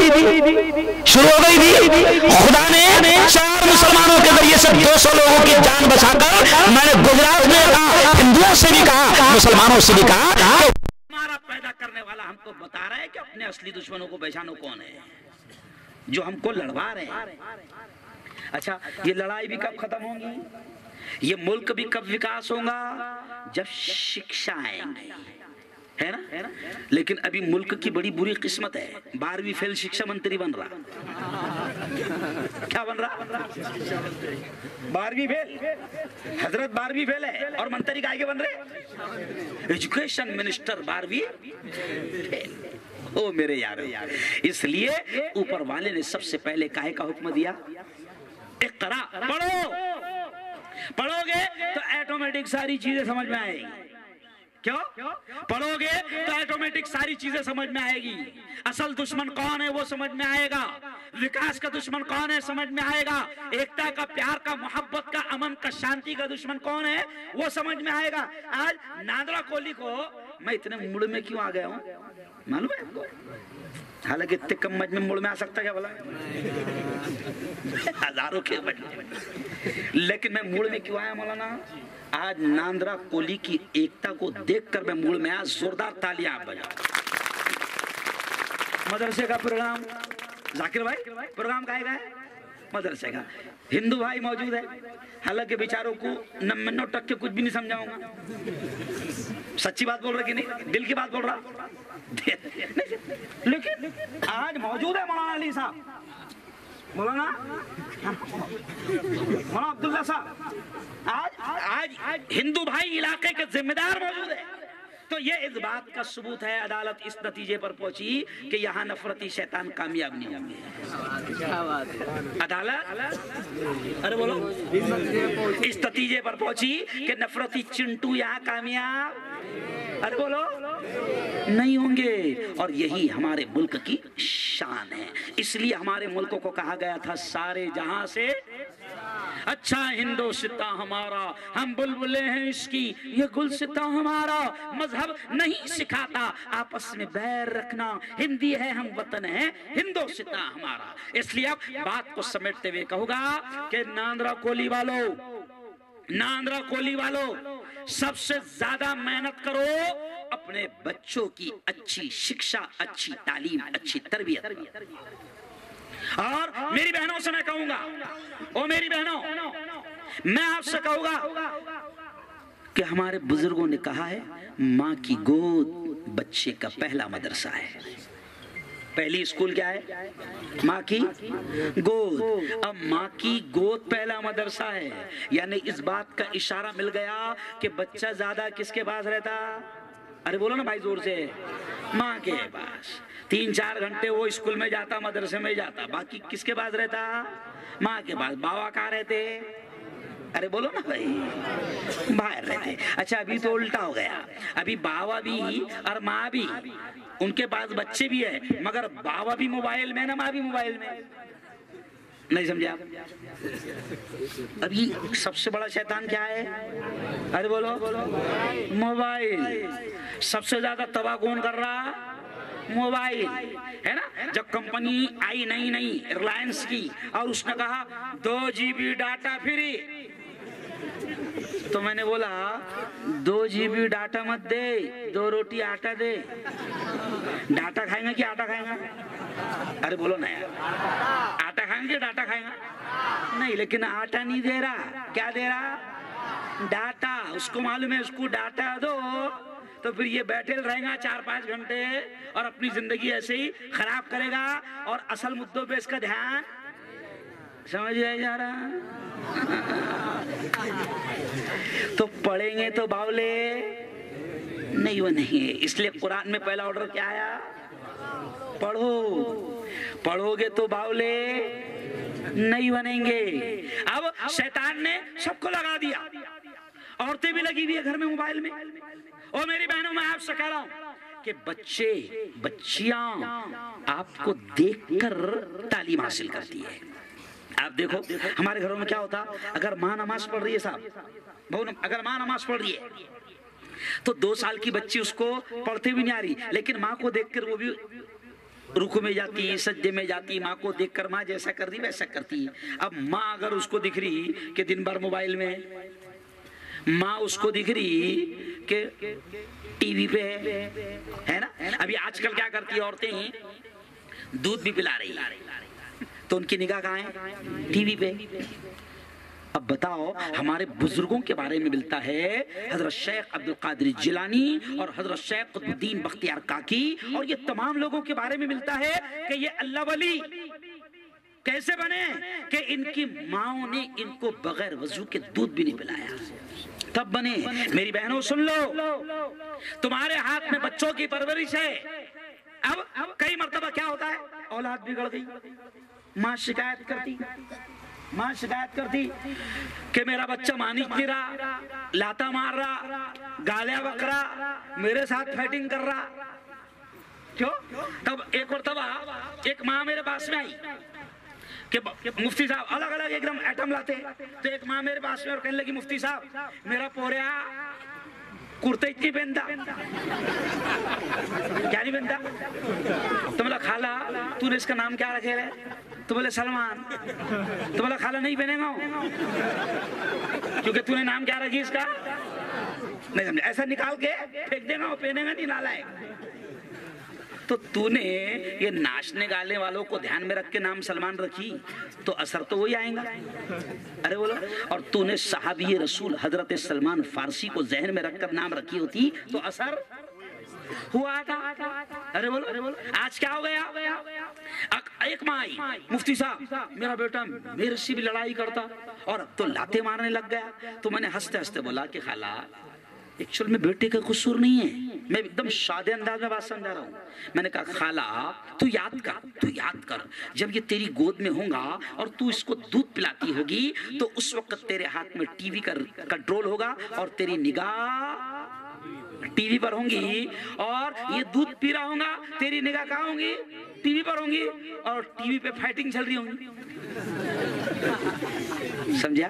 खुदा ने 4 मुसलमानों के जरिए से 200 लोगों की जान बचाकर, मैंने गुजरात में कहा, हिंदुओं से भी कहा, मुसलमानों से भी कहा, हमारा पैदा करने वाला हमको बता रहा है कि अपने असली दुश्मनों को पहचानो कौन है, जो हमको लड़वा रहे हैं। अच्छा, ये लड़ाई भी कब खत्म होगी, ये मुल्क भी कब विकास होगा, जब शिक्षा आएंगी, है ना। लेकिन अभी मुल्क की बड़ी बुरी किस्मत है, 12वीं फेल शिक्षा मंत्री बन रहा। क्या बन रहा? 12वीं फेल, हजरत 12वीं फेल है और मंत्री आगे बन रहे एजुकेशन मिनिस्टर 12वीं फेल। ओ मेरे यारो, इसलिए ऊपर वाले ने सबसे पहले काहे का हुक्म दिया, इक़रा पढ़ोगे तो ऑटोमेटिक सारी चीजें समझ में आएगी। क्यों? पढ़ोगे तो ऑटोमेटिक सारी चीजें समझ में आएगी। असल दुश्मन कौन है वो समझ में आएगा, विकास का दुश्मन कौन है समझ में आएगा, एकता का, प्यार का, मोहब्बत का, अमन का, शांति का दुश्मन कौन है वो समझ में आएगा। आज नांदरा कोहली को मैं इतने मूड में क्यों आ गया हूँ मालूम है आपको? हालांकि इतने कम मज में मूड में आ सकता क्या भला, हजारों के बजे, लेकिन मैं मूड में क्यों आया मौलाना? आज नांदरा कोहली की एकता को देखकर मैं मूड में आया। जोरदार तालियां आप बजाओ। मदरसे का प्रोग्राम, जाकिर भाई प्रोग्राम का है मदरसे का, हिंदू भाई मौजूद है, हालांकि बेचारों को 99% कुछ भी नहीं समझाऊंगा। सच्ची बात बोल रहा कि नहीं, दिल की बात बोल रहा। लेकिन आज मौजूद है मौलाना अली साहब, मौलाना अब्दुल्ला साहब, आज हिंदू भाई इलाके के जिम्मेदार मौजूद है। तो ये इस बात का सबूत है, अदालत इस नतीजे पर पहुंची कि यहाँ नफरती शैतान कामयाब नहीं होंगे। अदालत अरे बोलो, इस नतीजे पर पहुंची कि नफरती चिंटू यहाँ कामयाब अरे बोलो नहीं होंगे। और यही हमारे मुल्क की शान है। इसलिए हमारे मुल्क को कहा गया था सारे जहां से अच्छा हिंदुस्तां हमारा, हम बुलबुले हैं इसकी, ये गुलसिता हमारा। मजहब नहीं सिखाता आपस में बैर रखना, हिंदी है हम वतन है हिंदुस्तां हमारा। इसलिए अब बात को समेटते हुए कहूंगा कि नांदरा कोहली वालों सबसे ज्यादा मेहनत करो, अपने बच्चों की अच्छी शिक्षा, अच्छी तालीम, अच्छी तरबियत। और मेरी बहनों से मैं कहूंगा, ओ मेरी बहनों, मैं आपसे कहूंगा कि हमारे बुजुर्गों ने कहा है माँ की गोद बच्चे का पहला मदरसा है। पहली स्कूल क्या है? माँ की गोद। अब माँ की गोद पहला मदरसा है, यानी इस बात का इशारा मिल गया कि बच्चा ज्यादा किसके पास रहता? अरे बोलो ना भाई जोर से, माँ के पास। 3-4 घंटे वो स्कूल में जाता, मदरसे में जाता, बाकी किसके पास रहता? माँ के पास। बाबा कहाँ रहते? अरे बोलो ना भाई, बाहर रहते। अच्छा अभी तो उल्टा हो गया, अभी बाबा भी और माँ भी, उनके पास बच्चे भी है मगर बाबा भी मोबाइल में ना माँ भी मोबाइल में। नहीं समझे आप? अभी सबसे बड़ा शैतान क्या है? अरे बोलो, मोबाइल। सबसे ज्यादा तबाह कौन कर रहा? मोबाइल, है ना। जब कंपनी आई नई रिलायंस की और उसने कहा 2 GB डाटा फ्री, तो मैंने बोला 2 GB डाटा मत दे, 2 रोटी आटा दे। डाटा खाएंगा कि आटा खाएंगा? अरे बोलो ना यार, आटा खाएंगे डाटा खाएंगा? नहीं, लेकिन आटा नहीं दे रहा, क्या दे रहा? डाटा। उसको मालूम है उसको डाटा दो तो फिर ये बैठे रहेगा 4-5 घंटे और अपनी जिंदगी ऐसे ही खराब करेगा और असल मुद्दों पे इसका ध्यान समझ जा रहा। तो पढ़ेंगे तो बावले नहीं बनेंगे। इसलिए कुरान में पहला ऑर्डर क्या आया? पढ़ो। पढ़ोगे तो बावले नहीं बनेंगे। अब शैतान ने सबको लगा दिया, औरतें भी लगी हुई है घर में मोबाइल में। और मेरी बहनों, मैं आपसे कह रहा हूं कि बच्चे बच्चियां आपको देखकर तालीम हासिल करती है। आप देखो हमारे घरों में क्या होता, अगर माँ नमाज पढ़ रही है साहब, अगर माँ नमाज पढ़ रही है तो 2 साल की बच्ची उसको पढ़ते भी नहीं आ रही, लेकिन माँ को देखकर वो भी रुकू में जाती, सज्जे में जाती, माँ को देखकर माँ जैसा कर रही वैसा करती। अब माँ अगर उसको दिख रही कि दिन भर मोबाइल में, माँ उसको दिख रही कि टीवी पे है ना। अभी आजकल क्या करती है औरतें, दूध भी पिला रही तो उनकी निगाह कहाँ है? टीवी पे। अब बताओ, हमारे बुजुर्गों के बारे में मिलता है हजरत शेख अब्दुल कादिर जिलानी और हजरत शेख कुतुबुद्दीन बख्तियार काकी, और ये तमाम लोगों के बारे में मिलता है कि ये अल्लाह वली कैसे बने कि इनकी माओ ने इनको बगैर वजू के दूध भी नहीं पिलाया, तब बने। मेरी बहनों सुन लो, तुम्हारे हाथ में बच्चों की परवरिश है। अब कई मर्तबा क्या होता है, औलाद बिगड़ गई, माँ शिकायत करती कि मेरा बच्चा मानी नहीं रहा, लाता मार रहा, गालियां बक रहा, मेरे साथ फाइटिंग कर रहा। क्यों? तब एक मर्तबा एक माँ मेरे पास में आई कि मुफ्ती साहब अलग अलग एकदम आइटम लाते, तो एक माँ मेरे पास में और कहने लगी, मुफ्ती साहब मेरा पोरिया कुर्ते इतनी पहनता, क्या नहीं पहनता? तो बोला खाला तूने इसका नाम क्या रखे है? तो बोले सलमान। तो बोला खाला नहीं पहनेगा क्योंकि तूने नाम क्या रखी इसका? नहीं समझे, ऐसा निकाल के फेंक देगा, वो पहनेगा नहीं, नालायक। तो तूने ये नाचने गाने वालों को ध्यान में रख के नाम सलमान रखी तो असर तो वही आएगा। अरे बोलो, और तूने साहबी रसूल हजरत सलमान फारसी को जहन में रखकर नाम रखी होती तो असर हुआ था। अरे बोलो, आज क्या हो गया? एक माँ आई, मुफ्ती साहब मेरा बेटा मेरे से भी लड़ाई करता और अब तो लाते मारने लग गया। तो मैंने हंसते हंसते बोला कि खाला एक्चुअल में बेटे का कसूर नहीं है, मैं एकदम सादे अंदाज में बात समझा रहा हूँ। मैंने कहा खाला तू याद कर जब ये तेरी गोद में होगा और तू इसको दूध पिलाती होगी तो उस वक्त तेरे हाथ में टीवी का कंट्रोल होगा और तेरी निगाह टीवी पर होंगी, और ये दूध पी रहा होगा, तेरी निगाह कहाँ होंगी? टीवी पर होंगी, और टीवी पे फाइटिंग चल रही होंगी। समझा?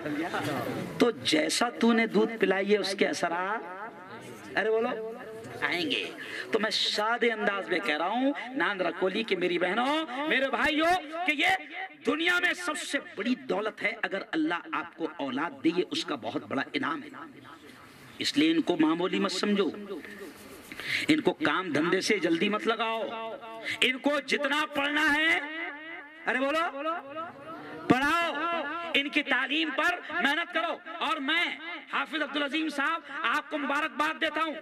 तो जैसा तूने दूध पिलाई है उसके असर अरे बोलो आएंगे। तो मैं सादे अंदाज में कह रहा हूं नांदरा कोली की मेरी बहनों, मेरे भाइयों, कि ये दुनिया में सबसे बड़ी दौलत है। अगर अल्लाह आपको औलाद दे, ये उसका बहुत बड़ा इनाम है। इसलिए इनको मामूली मत समझो, इनको काम धंधे से जल्दी मत लगाओ, इनको जितना पढ़ना है अरे बोलो पढ़ाओ, इनकी तालीम पर मेहनत करो। और मैं हाफिज अब्दुल अजीम साहब आपको मुबारकबाद देता हूं,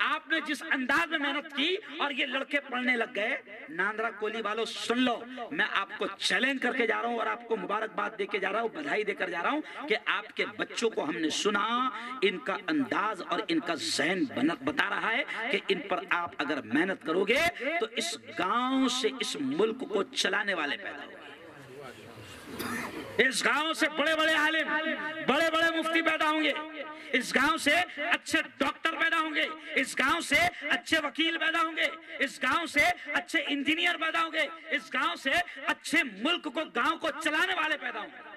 आपने जिस अंदाज में मेहनत की और ये लड़के पढ़ने लग गए। नांदरा कोली वालों सुन लो, मैं आपको चैलेंज करके जा रहा हूं और आपको मुबारकबाद देके जा रहा हूं, बधाई देकर जा रहा हूं कि आपके बच्चों को हमने सुना, इनका अंदाज और इनका ज़हन बता रहा है कि इन पर आप अगर मेहनत करोगे तो इस गांव से इस मुल्क को चलाने वाले पैदा होंगे। इस गांव से बड़े बड़े आलिम, बड़े बड़े मुफ्ती पैदा होंगे, इस गांव से अच्छे डॉक्टर पैदा होंगे, इस गांव से अच्छे वकील पैदा होंगे, इस गांव से अच्छे इंजीनियर पैदा होंगे, इस गांव से अच्छे मुल्क को, गांव को चलाने वाले पैदा होंगे।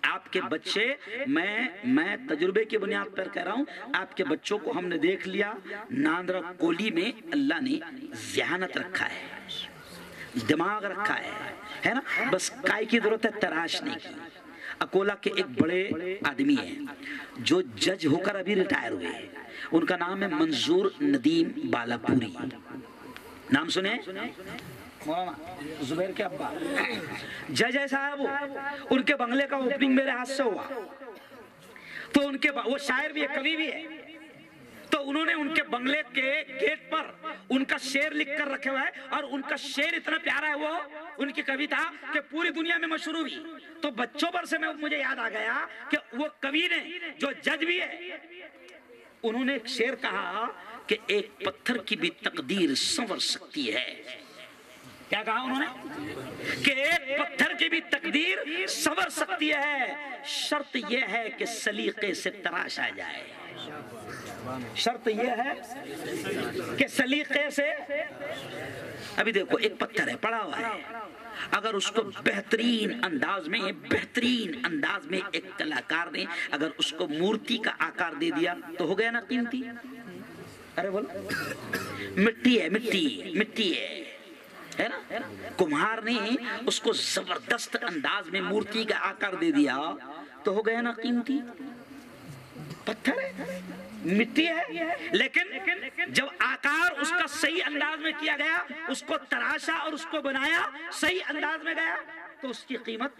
आपके बच्चे, मैं तजुर्बे की बुनियाद पर कह रहा हूं, आपके बच्चों को हमने देख लिया, नांदरा कोली में अल्लाह ने ज़हानत रखा है, दिमाग रखा है ना, बस काय की जरूरत है, तराशने की। अकोला के एक बड़े आदमी हैं जो जज होकर अभी रिटायर हुए हैं, उनका नाम है मंजूर नदीम बालापुरी, नाम सुने? मौलाना जुबैर के अब्बा जज है साहब। उनके बंगले का ओपनिंग मेरे हाथ से हुआ, तो उनके वो शायर भी है, कवि भी है, तो उन्होंने उनके बंगले के गेट पर उनका शेर लिख कर रखे हुआ है, और उनका शेर इतना प्यारा है वो उनकी कविता कि पूरी दुनिया में मशहूर हुई। तो बच्चों पर से मुझे याद आ गया कि वो कवि ने जो जज भी है, उन्होंने एक शेर कहा कि एक पत्थर की भी तकदीर संवर सकती है। क्या कहा उन्होंने? कि एक पत्थर की भी तकदीर संवर सकती है, शर्त यह है कि सलीके से तराशा जाए। शर्त यह है कि सलीके से, अभी देखो एक पत्थर है पड़ा हुआ है, अगर उसको बेहतरीन अंदाज में एक कलाकार ने अगर उसको मूर्ति का आकार दे दिया तो हो गया ना कीमती। अरे बोलो, मिट्टी है ना, कुम्हार ने उसको जबरदस्त अंदाज में मूर्ति का आकार दे दिया तो हो गया ना कीमती। पत्थर है, मिट्टी है, लेकिन जब आकार उसका सही अंदाज में किया गया, उसको तराशा और उसको बनाया, सही अंदाज में गया, तो उसकी कीमत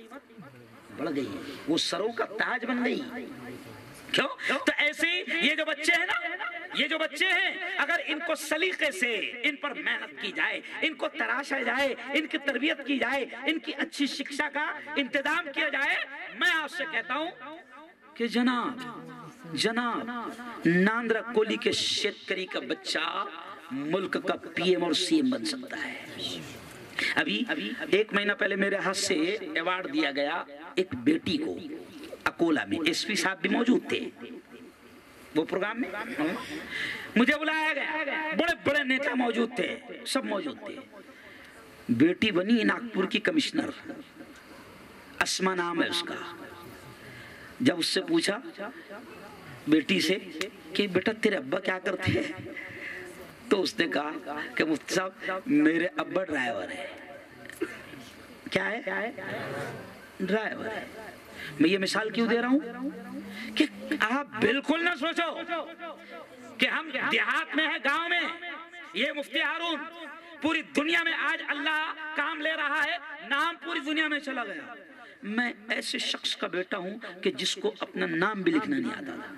बढ़ गई, वो सरों का ताज बन गई। क्यों? तो ऐसे ये जो बच्चे हैं ना, ये जो बच्चे हैं, अगर इनको सलीके से इन पर मेहनत की जाए, इनको तराशा जाए, इनकी तरबियत की जाए, इनकी अच्छी शिक्षा का इंतजाम किया जाए, मैं आपसे कहता हूं कि जनाब नांदरा कोली के शेतकरी का बच्चा मुल्क का पीएम और सीएम बन सकता है। अभी 1 महीना पहले मेरे हाथ से अवार्ड दिया गया एक बेटी को, अकोला में एसपी साहब भी मौजूद थे वो प्रोग्राम में, मुझे बुलाया गया, बड़े बड़े नेता मौजूद थे, सब मौजूद थे। बेटी बनी नागपुर की कमिश्नर, अस्मा नाम है उसका। जब उससे पूछा बेटी से कि बेटा तेरे अब्बा क्या करते हैं, तो उसने कहा कि मुफ्ती साहब मेरे अब्बा ड्राइवर है। क्या है? ड्राइवर है। मैं ये मिसाल क्यों दे रहा हूं कि आप बिल्कुल ना सोचो कि हम देहात में है, गांव में। ये मुफ्ती हारून पूरी दुनिया में आज अल्लाह काम ले रहा है, नाम पूरी दुनिया में चला गया। मैं ऐसे शख्स का बेटा हूं कि जिसको अपना नाम भी लिखना नहीं आता था,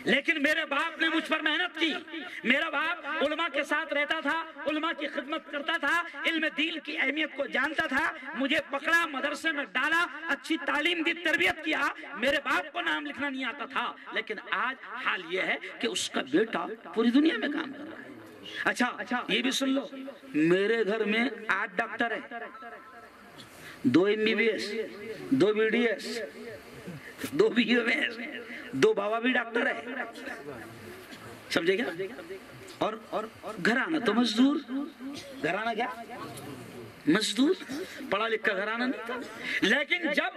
लेकिन मेरे बाप ने मुझ पर मेहनत की। मेरा बाप उलमा के साथ रहता था, उलमा की खिदमत करता था, इल्म दीन की अहमियत को जानता था, मुझे पकड़ा, मदरसे में डाला, अच्छी तालीम दी, तरबियत किया। मेरे बाप को नाम लिखना नहीं आता था, लेकिन आज हाल यह है कि उसका बेटा पूरी दुनिया में काम कर रहा है। अच्छा ये भी सुन लो, मेरे घर में 8 डॉक्टर है, 2 MBBS, 2 BDS, 2 BUMS, 2 बाबा भी डॉक्टर है, समझे क्या? और घराना तो मजदूर, घराना क्या? मजदूर, पढ़ा लिखा घराना नहीं था। लेकिन जब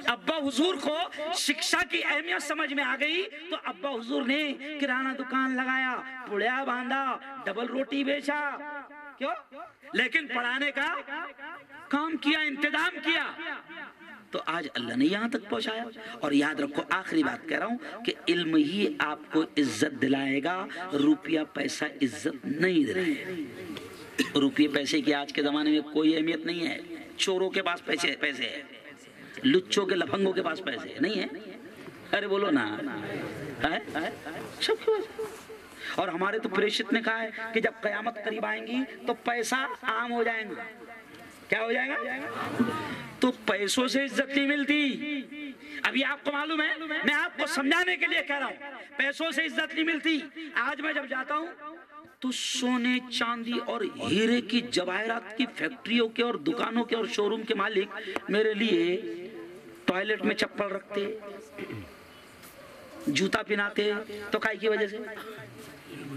अब्बा हुजूर को शिक्षा की अहमियत समझ में आ गई तो अब्बा हुजूर ने किराना दुकान लगाया, पुड़िया बांधा, डबल रोटी बेचा। क्यों? लेकिन पढ़ाने का काम किया, इंतजाम किया, तो आज अल्लाह ने यहां तक पहुंचाया। और याद रखो, आखिरी बात कह रहा हूं कि इल्म ही आपको इज्जत दिलाएगा, रुपया पैसा इज्जत नहीं दिलाएगा। रुपये पैसे की आज के जमाने में कोई अहमियत नहीं है। चोरों के पास पैसे है, लुच्चों के लफंगों के पास पैसे नहीं है। अरे बोलो ना, है सबके पास। और हमारे तो प्रेषित ने कहा है कि जब कयामत करीब आएंगी तो पैसा आम हो जाएगा। क्या हो जाएगा? तो पैसों से इज्जत नहीं मिलती। अभी आपको मालूम है, मैं आपको समझाने के लिए कह रहा हूं, पैसों से इज्जत नहीं मिलती। आज मैं जब जाता हूं तो सोने चांदी और हीरे की जवाहरात की फैक्ट्रियों के और दुकानों के और शोरूम के मालिक मेरे लिए टॉयलेट में चप्पल रखते, जूता पहनाते, तो काय की वजह से?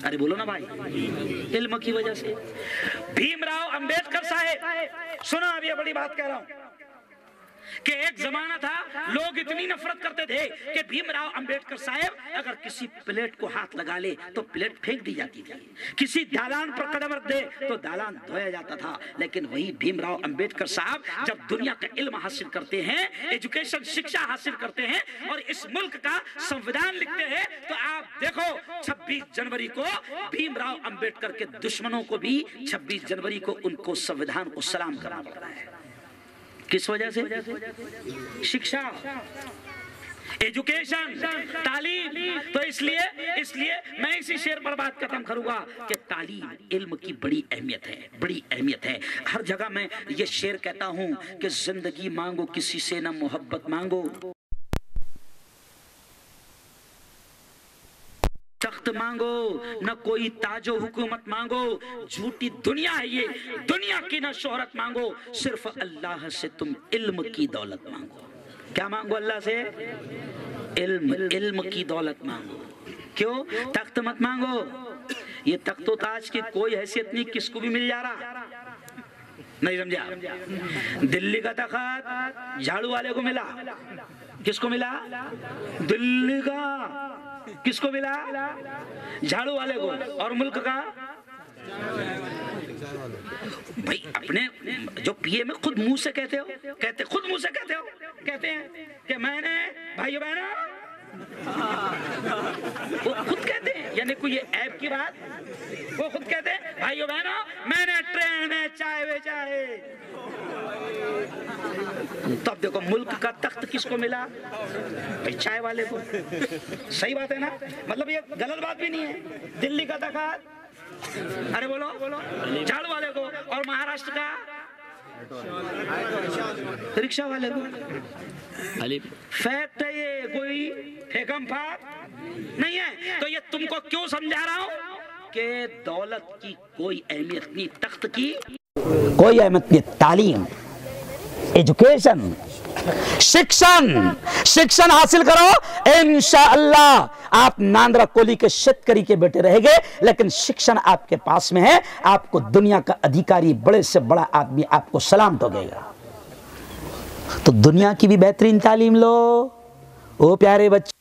अरे बोलो ना भाई, इल्म की वजह से। भीमराव अंबेडकर साहब, सुनो अब ये बड़ी बात कह रहा हूं कि एक जमाना था लोग इतनी नफरत करते थे कि भीमराव अंबेडकर साहब अगर किसी प्लेट को हाथ लगा ले तो प्लेट फेंक दी जाती थी, किसी दालान पर कदम रख दे तो दालान धोया जाता था। लेकिन वही भीमराव अंबेडकर साहब जब दुनिया का इल्म हासिल करते हैं, एजुकेशन शिक्षा हासिल करते हैं और इस मुल्क का संविधान लिखते हैं, तो आप देखो 26 जनवरी को भीमराव अंबेडकर के दुश्मनों को भी 26 जनवरी को उनको संविधान को सलाम करना पड़ता है। किस वजह से? शिक्षा, एजुकेशन, तालीम। तो इसलिए मैं इसी शेर पर बात खत्म करूंगा कि तालीम, इल्म की बड़ी अहमियत है, बड़ी अहमियत है। हर जगह मैं ये शेर कहता हूं कि जिंदगी मांगो किसी से ना मोहब्बत मांगो, तख्त मांगो न कोई ताजो हुकूमत मांगो, झूठी दुनिया है ये, दुनिया की न शोहरत मांगो, सिर्फ अल्लाह से तुम इल्म की दौलत मांगो। क्या मांगो? अल्लाह से इल्म की दौलत मांगो। क्यों? तख्त मत मांगो, ये तख्तो ताज की कोई हैसियत नहीं, किसको भी मिल जा रहा, नहीं समझा? दिल्ली का तख्त झाड़ू वाले को मिला, किसको मिला? दिल्ली का किसको मिला? झाड़ू वाले को। और मुल्क का भाई अपने जो पीए में खुद मुंह से कहते हैं कि मैंने भाइयों बहनों, वो खुद कहते हैं, यानी कोई ये ऐप की बात, वो खुद कहते हैं भाइयों बहनों मैंने ट्रेन में चाय बेचाए। तब देखो मुल्क का तख्त किसको मिला? भाई चाय वाले को। सही बात है ना? मतलब ये गलत बात भी नहीं है। दिल्ली का तख्त, अरे बोलो, झाड़ू वाले को, और महाराष्ट्र का रिक्शा वाले को। फैक्ट है ये, कोई फेकम फाक नहीं है। तो ये तुमको क्यों समझा रहा हूं कि दौलत की कोई अहमियत नहीं, तख्त की कोई अहमियत नहीं। तालीम, एजुकेशन, शिक्षण हासिल करो, इंशाअल्लाह आप नांद्रा कोली के शेतकरी के बेटे रहेंगे। लेकिन शिक्षण आपके पास में है, आपको दुनिया का अधिकारी, बड़े से बड़ा आदमी आपको सलाम ठोकेगा। तो दुनिया की भी बेहतरीन तालीम लो ओ प्यारे बच्चे।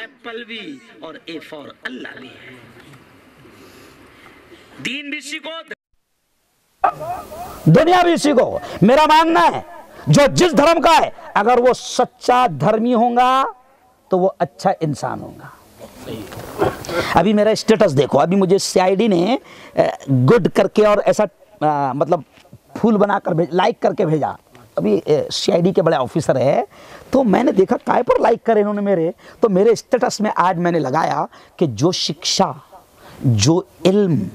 एप्पल भी और ए फॉर अल्लाह भी है। दीन भी सीखो, दुनिया भी सीखो। मेरा मानना है जो जिस धर्म का है, अगर वो सच्चा धर्मी होगा तो वो अच्छा इंसान होगा। अभी मेरा स्टेटस देखो, अभी मुझे सीआईडी ने गुड करके और ऐसा मतलब फूल बनाकर लाइक करके भेजा। अभी सीआईडी के बड़े ऑफिसर है, तो मैंने देखा काय पर लाइक करे इन्होंने मेरे, तो मेरे स्टेटस में आज मैंने लगाया कि जो शिक्षा, जो इल्म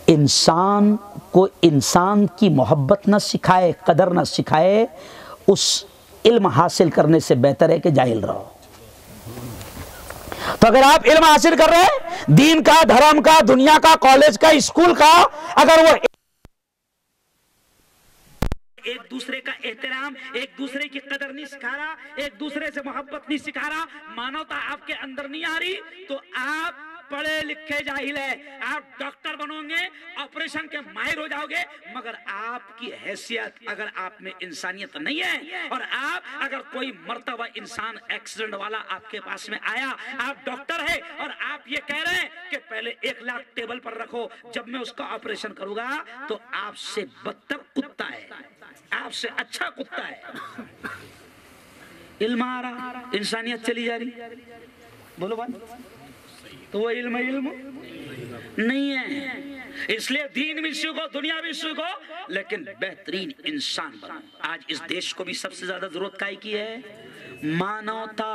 इंसान को इंसान की मोहब्बत न सिखाए, कदर न सिखाए, उस इल्म हासिल करने से बेहतर है कि जाहिल रहो। तो अगर आप इल्म हासिल कर रहे हैं, दीन का, धर्म का, दुनिया का, कॉलेज का, स्कूल का, अगर वो एक दूसरे का एहतराम, एक दूसरे की कदर नहीं सिखा रहा, एक दूसरे से मोहब्बत नहीं सिखा रहा, मानवता आपके अंदर नहीं आ रही, तो आप पढ़े लिखे जाहिल है। आप डॉक्टर बनोगे, ऑपरेशन के माहिर हो जाओगे, मगर आपकी हैसियत, अगर आप में इंसानियत नहीं है, और आप अगर कोई मर्तबा इंसान एक्सीडेंट वाला आपके पास में आया, आप डॉक्टर है और आप ये कह रहे हैं कि पहले 1 लाख टेबल पर रखो, जब मैं उसका ऑपरेशन करूंगा, तो आपसे बदतर कुत्ता है, आपसे अच्छा कुत्ता है। इल्म आ रहा, इंसानियत चली जा रही। बोलो भाई, तो वो इल्म नहीं है। इसलिए दीन भी सीखो, दुनिया भी सीखो, लेकिन बेहतरीन इंसान बनो। आज इस देश को भी सबसे ज्यादा जरूरत काहे की है? मानवता,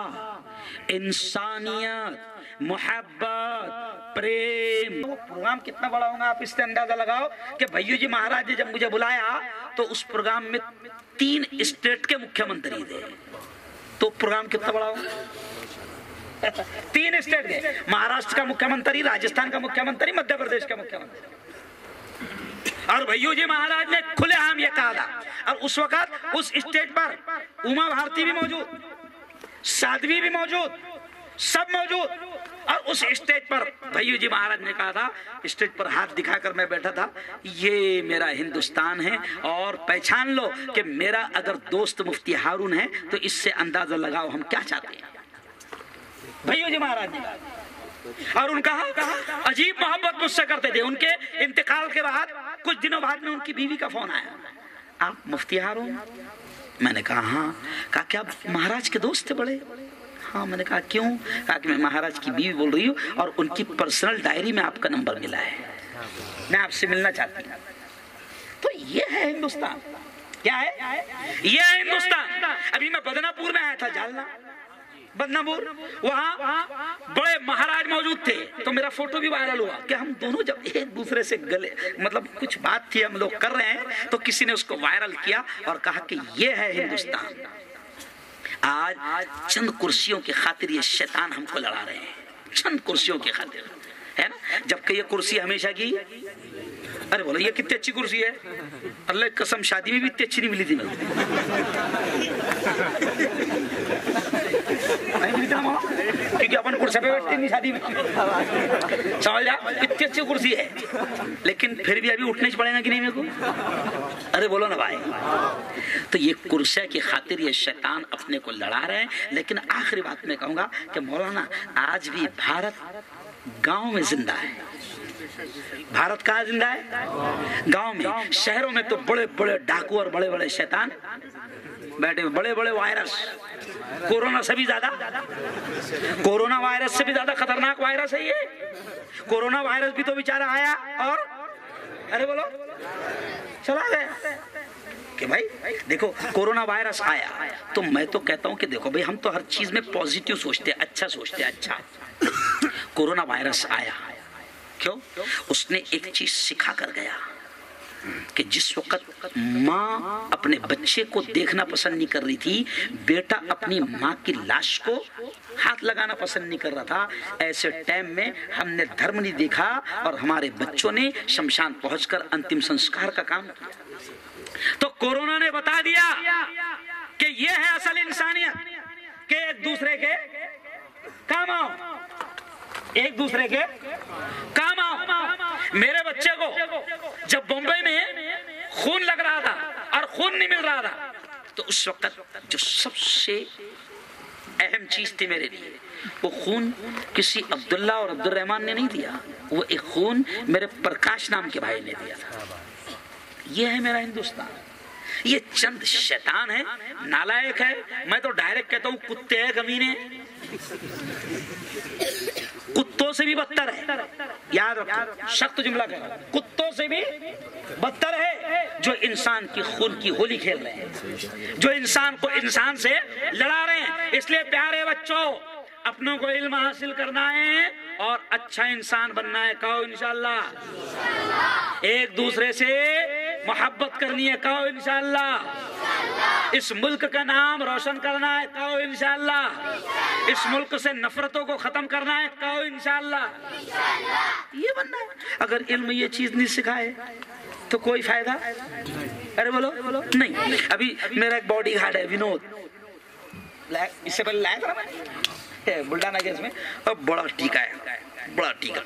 इंसानियत, मोहब्बत, प्रेम। वो प्रोग्राम कितना बड़ा होगा आप इससे अंदाजा लगाओ कि भैया जी महाराज ने जब मुझे बुलाया तो उस प्रोग्राम में 3 स्टेट के मुख्यमंत्री थे। तो प्रोग्राम कितना बड़ा हो? 3 स्टेट के, महाराष्ट्र का मुख्यमंत्री, राजस्थान का मुख्यमंत्री, मध्य प्रदेश का मुख्यमंत्री। और भैयू जी महाराज ने खुलेआम ये कहा था, और उस वक्त उस स्टेज पर उमा भारती भी मौजूद, साध्वी भी मौजूद, सब मौजूद। और उस स्टेज पर भैयू जी महाराज ने कहा था, स्टेज पर हाथ दिखाकर मैं बैठा था, ये मेरा हिंदुस्तान है और पहचान लो कि मेरा अगर दोस्त मुफ्ती हारून है तो इससे अंदाजा लगाओ हम क्या चाहते हैं। भैयू जी महाराज ने, और उनका अजीब मोहब्बत मुझसे करते थे। उनके इंतकाल के बाद कुछ दिनों बाद में उनकी बीवी का फोन आया, आप मुफ्ती हारून? मैंने कहा हाँ। कहा क्या महाराज के दोस्त थे बड़े? हाँ। मैंने कहा क्यों? कहा कि मैं महाराज की बीवी बोल रही हूँ और उनकी पर्सनल डायरी में आपका नंबर मिला है, मैं आपसे मिलना चाहती हूँ। तो ये है हिंदुस्तान। क्या है? ये है हिंदुस्तान। अभी मैं बदनापुर में आया था, जालना बदनापुर, वहाँ बड़े महाराज मौजूद थे, तो मेरा फोटो भी वायरल हुआ कि हम दोनों जब एक दूसरे से गले, मतलब कुछ बात थी हम लोग कर रहे हैं, तो किसी ने उसको वायरल किया और कहा कि ये है हिंदुस्तान। आज चंद कुर्सियों की खातिर ये शैतान हमको लड़ा रहे हैं, चंद कुर्सियों की खातिर, है ना? जबकि ये कुर्सी हमेशा की, अरे बोलो ये कितनी अच्छी कुर्सी है, अल्लाह की कसम शादी में भी इतनी अच्छी नहीं मिली थी मेरे क्योंकि अपन कुर्सी पे बैठते नहीं शादी में, समझ जा, इतनी अच्छी कुर्सी है, लेकिन फिर भी अभी उठने पड़ेगा कि नहीं मेरे को? अरे बोलो ना भाई। तो ये कुर्सी की खातिर ये शैतान अपने को लड़ा रहे हैं। लेकिन आखिरी बात मैं कहूंगा कि मौलाना आज भी भारत गांव में जिंदा है। भारत कहाँ जिंदा है? गांव में। शहरों में तो बड़े बड़े डाकू और बड़े बड़े शैतान बैठे, बड़े बड़े वायरस, कोरोना से भी ज्यादा, कोरोना वायरस से भी ज्यादा खतरनाक वायरस है ये। कोरोना वायरस भी तो बेचारा आया और अरे बोलो चला गया। कि भाई देखो कोरोना वायरस आया तो मैं तो कहता हूं कि देखो भाई हम तो हर चीज में पॉजिटिव सोचते हैं, अच्छा सोचते हैं। अच्छा, कोरोना वायरस आया क्यों? उसने एक चीज सिखा कर गया कि जिस वक्त माँ अपने बच्चे को देखना पसंद नहीं कर रही थी, बेटा अपनी माँ की लाश को हाथ लगाना पसंद नहीं कर रहा था, ऐसे टाइम में हमने धर्म नहीं देखा और हमारे बच्चों ने शमशान पहुंचकर अंतिम संस्कार का काम किया। तो कोरोना ने बता दिया कि ये है असल इंसानियत, कि एक दूसरे के काम आओ, एक दूसरे के काम आओ। मेरे बच्चे को जब बॉम्बे में खून लग रहा था और खून नहीं मिल रहा था, तो उस वक्त जो सबसे अहम चीज थी मेरे लिए, वो खून किसी अब्दुल्ला और अब्दुल रहमान ने नहीं दिया, वो एक खून मेरे प्रकाश नाम के भाई ने दिया था। ये है मेरा हिंदुस्तान। ये चंद शैतान है, नालायक है, मैं तो डायरेक्ट कहता हूं कुत्ते हैं, कमीने, कुत्तों से भी बदतर है। याद रखो, सख्त जुमला कह रहा हूं, कुत्तों से भी बदतर है जो इंसान की खून की होली खेल रहे हैं, जो इंसान को इंसान से लड़ा रहे हैं। इसलिए प्यारे बच्चों, अपनों को इल्म हासिल करना है और अच्छा इंसान बनना है, कहो इंशाअल्लाह। एक दूसरे से मोहब्बत करनी है, कहो इंशाअल्लाह। इस मुल्क का नाम रोशन करना है, कहो इंशाअल्लाह। इस मुल्क से नफरतों को खत्म करना है, कहो इंशाअल्लाह। ये बनना है। अगर इल्म ये चीज नहीं सिखाए तो कोई फायदा, अरे बोलो नहीं। अभी मेरा एक बॉडी गार्ड है विनोद, इससे पहले लाया था मैं बुल्डाना केस में, और बड़ा टीका है, बड़ा टीका।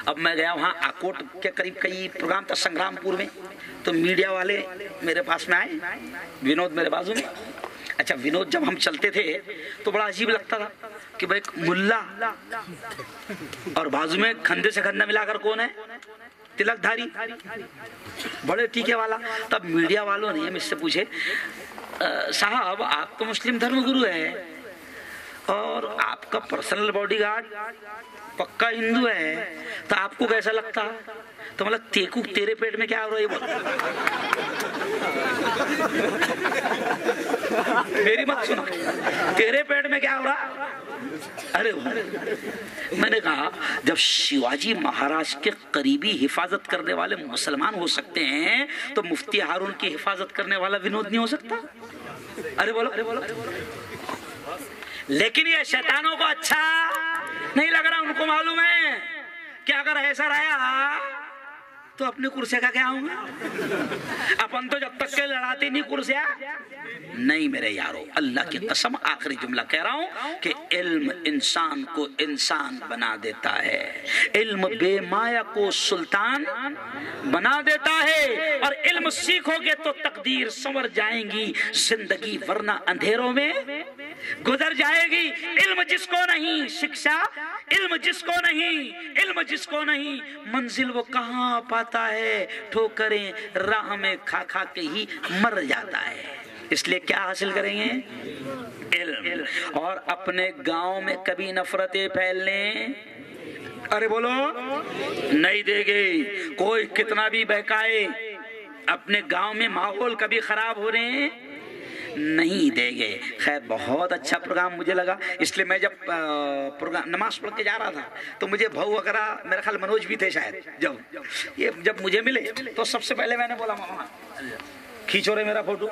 अब मैं गया वहाँ आकोट के करीब, कई प्रोग्राम था संग्रामपुर में, तो मीडिया वाले मेरे पास में आए, विनोद मेरे बाजू में। अच्छा, विनोद जब हम चलते थे तो बड़ा अजीब लगता था कि भाई मुल्ला और बाजू में कंधे से कंधा मिलाकर कौन है? तिलकधारी, बड़े टीके वाला। तब मीडिया वालों ने मुझसे पूछे, साहब आप तो मुस्लिम धर्मगुरु है और आपका पर्सनल बॉडीगार्ड पक्का हिंदू है, तो आपको कैसा लगता? तो मतलब तेरे पेट में क्या हो रहा है? बोल मेरी मत सुना, तेरे पेट में क्या हो रहा? अरे मैंने कहा, जब शिवाजी महाराज के करीबी हिफाजत करने वाले मुसलमान हो सकते हैं तो मुफ्ती हारून की हिफाजत करने वाला विनोद नहीं हो सकता? अरे बोलो लेकिन ये शैतानों को अच्छा नहीं लग रहा। उनको मालूम है कि अगर ऐसा रहा तो अपनी कुर्सी का क्या होगा। अपन तो जब तक के लड़ाती नहीं कुर्सियां नहीं मेरे यारो, अल्लाह की कसम आखिरी जुमला कह रहा हूं कि इल्म इंसान को इंसान बना देता है, इल्म बेमाया को सुल्तान बना देता है। और इल्म सीखोगे तो तकदीर संवर जाएंगी जिंदगी, वरना अंधेरों में गुजर जाएगी। इल्म जिसको नहीं शिक्षा, इल्म जिसको नहीं, इल्म जिसको नहीं मंजिल वो कहां पाता है, ठोकरें राह में खा खा के ही मर जाता है। इसलिए क्या हासिल करेंगे, इल्म। और अपने गांव में कभी नफरतें फैलने, अरे बोलो, नहीं देंगे। कोई कितना भी बहकाए, अपने गांव में माहौल कभी खराब हो रहे हैं नहीं देंगे। खैर बहुत अच्छा प्रोग्राम मुझे लगा, इसलिए मैं जब प्रोग्राम नमाज पढ़ के जा रहा था तो मुझे भाऊ वगैरह, मेरा ख्याल मनोज भी थे शायद, जब मुझे मिले तो सबसे पहले मैंने बोला मामा खींचो रे मेरा फोटो।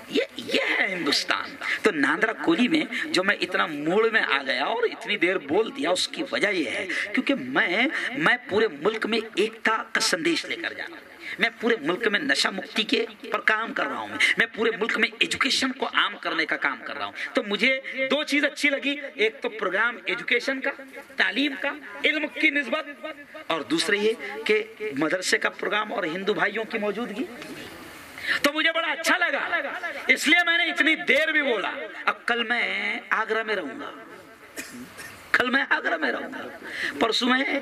ये है हिंदुस्तान। तो नांदरा कोली में जो मैं इतना मूड में आ गया और इतनी देर बोल दिया, उसकी वजह यह है क्योंकि मैं पूरे मुल्क में एकता का संदेश लेकर जा रहा हूं। मैं पूरे मुल्क में नशा मुक्ति के पर काम कर रहा हूं। मैं पूरे मुल्क में एजुकेशन को आम करने का काम कर रहा हूं। तो मुझे दो चीज अच्छी लगी, एक तो प्रोग्राम एजुकेशन का, तालीम का, इल्म की निस्बत, और दूसरे ये कि मदरसे का प्रोग्राम और हिंदू भाइयों की मौजूदगी। तो मुझे बड़ा अच्छा लगा, इसलिए मैंने इतनी देर भी बोला। अब कल मैं आगरा में रहूंगा, कल मैं आगरा में रहूंगा, परसों मैं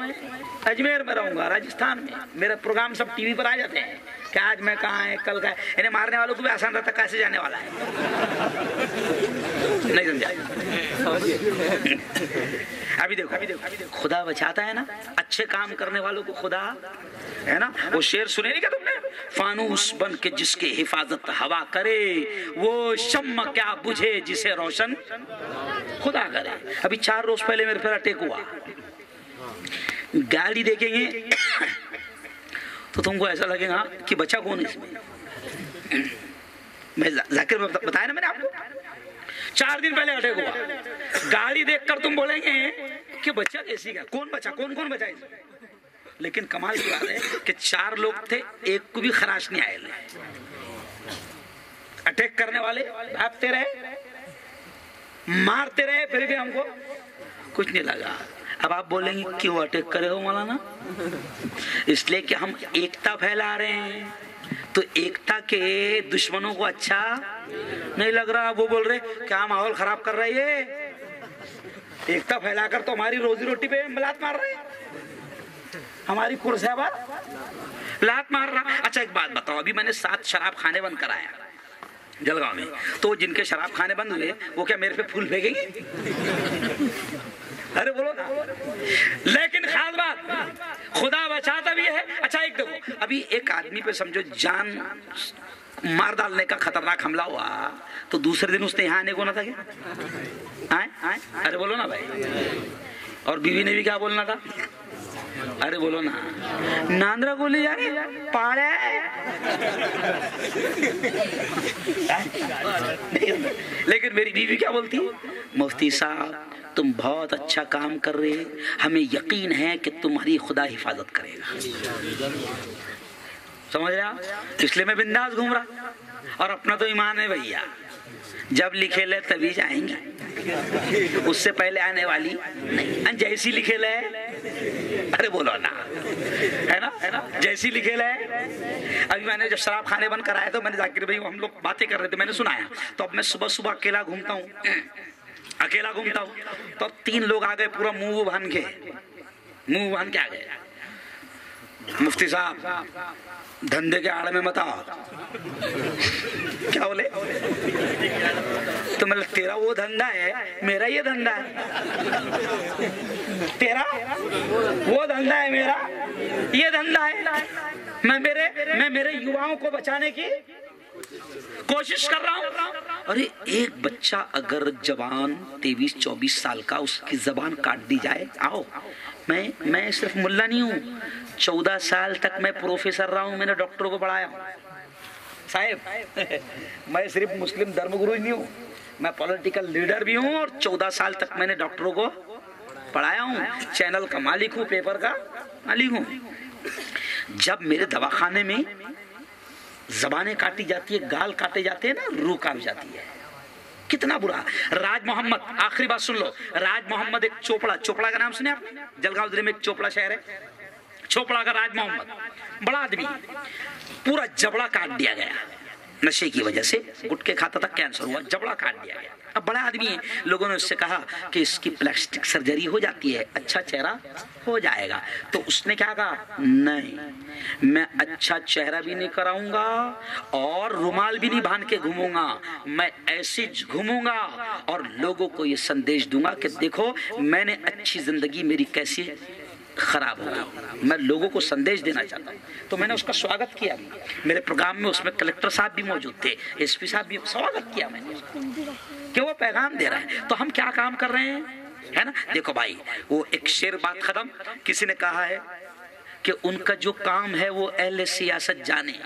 अजमेर में रहूंगा, राजस्थान में। मेरे प्रोग्राम सब टीवी पर आ जाते हैं कि आज मैं कहाँ है, कल का है। इन्हें मारने वालों को भी आसान रहता कैसे जाने वाला है, नहीं समझा। अभी देखो खुदा बचाता है ना, अच्छे काम करने वालों को खुदा, है ना। वो शेर सुने नहीं क्या तुमने, फानूस बन के जिसकी हिफाजत हवा करे, वो शम्मा क्या बुझे जिसे रोशन खुदा करे। अभी 4 रोज पहले मेरे पर अटैक हुआ, गाड़ी देखेंगे तो तुमको ऐसा लगेगा कि बच्चा कौन है इसमें। मैं जाकिर बताया ना मैंने आपको, 4 दिन पहले अटैक हुआ। गाड़ी देखकर तुम बोलेंगे कि बच्चा कैसी का, कौन बचा, कौन बचा इसमें। लेकिन कमाल की बात है कि 4 लोग थे, एक को भी खराश नहीं आए। अटैक करने वाले भागते रहे, मारते रहे, फिर भी हमको कुछ नहीं लगा। अब आप बोलेंगे क्यों अटैक करे हो मौलाना, इसलिए कि हम एकता फैला रहे हैं। तो एकता के दुश्मनों को अच्छा नहीं लग रहा, वो बोल रहे क्या माहौल खराब कर रही है, एकता फैलाकर तो हमारी रोजी रोटी पे लात मार रहे हैं, हमारी कुर्सियां पर लात मार रहा। अच्छा एक बात बताओ, अभी मैंने 7 शराब खाने बंद कराया जलगांव में, तो जिनके शराब खाने बंद हुए वो क्या मेरे पे फूल फेंकेंगे? अरे बोलो ना। लेकिन खास बात, खुदा बचाता भी है। अच्छा एक देखो, अभी एक आदमी पे समझो जान मार डालने का खतरनाक हमला हुआ, तो दूसरे दिन उसने यहाँ आने को ना था क्या? आए? अरे बोलो ना भाई। और बीवी ने भी क्या बोलना था, अरे बोलो ना, नांदरा को ले जाए पाड़े। लेकिन मेरी बीवी क्या बोलती, मुफ्ती साहब तुम बहुत अच्छा काम कर रहे हैं, हमें यकीन है कि तुम्हारी खुदा हिफाजत करेगा। समझ रहा, इसलिए मैं बिंदास घूम रहा। और अपना तो ईमान है भैया, जब लिखे ले तभी जाएंगे, उससे पहले आने वाली नहीं। जैसी लिखे ले, अरे बोलो ना, है ना, जैसी लिखे ले। अभी मैंने जब शराब खाने बंद कराया तो मैंने जाकिर भाई हम लोग बातें कर रहे थे, मैंने सुनाया। तो अब मैं सुबह सुबह अकेला घूमता हूँ, तो 3 लोग आ गए पूरा मुंह बांध के आ गए। मुफ्ती साहब धंधे के आड़ में मत आओ। क्या बोले? तो मतलब तेरा वो धंधा है, मेरा ये धंधा है। तेरा वो धंधा है, मेरा ये धंधा है। मैं मेरे युवाओं को बचाने की कोशिश कर रहा हूं। अरे एक बच्चा अगर जवान 23-24 साल का, उसकी जबान काट दी जाए, आओ मैं सिर्फ मुल्ला नहीं हूँ, 14 साल तक मैं प्रोफेसर रहा हूँ, मैंने डॉक्टरों को पढ़ाया हूँ। साहब मैं सिर्फ मुस्लिम धर्मगुरु ही नहीं हूँ, मैं पॉलिटिकल लीडर भी हूँ और 14 साल तक मैंने डॉक्टरों को पढ़ाया हूँ, चैनल का मालिक हूँ, पेपर का मालिक हूँ। जब मेरे दवाखाने में जबानें काटी जाती है, गाल काटे जाते हैं ना, रूह काट जाती है, कितना बुरा। राज मोहम्मद, आखिरी बात सुन लो, राज मोहम्मद एक चोपड़ा, चोपड़ा का नाम सुने आपने? जलगांव जिले में एक चोपड़ा शहर है, चोपड़ा का राज मोहम्मद, बड़ा आदमी, पूरा जबड़ा काट दिया गया नशे की वजह से, गुटखे खाता था, कैंसर हुआ, जबड़ा काट दिया गया। अब बड़ा आदमी है, लोगों ने उससे कहा कि इसकी प्लास्टिक सर्जरी हो जाती है, अच्छा चेहरा हो जाएगा। तो उसने क्या कहा, नहीं, मैं अच्छा चेहरा भी नहीं कराऊंगा और रुमाल भी नहीं बांध के घूमूंगा, मैं ऐसे घूमूंगा और लोगों को ये संदेश दूंगा कि देखो मैंने अच्छी जिंदगी मेरी कैसी खराब होगी, मैं लोगों को संदेश देना चाहता हूँ। तो मैंने उसका स्वागत किया, मेरे प्रोग्राम में उसमें कलेक्टर साहब भी मौजूद थे, एसपी साहब भी, स्वागत किया मैंने कि वो पैगाम दे रहा है। तो हम क्या काम कर रहे हैं, है ना? देखो भाई, वो एक शेर बात खत्म, किसी ने कहा है कि उनका जो काम है वो अहले सियासत जाने,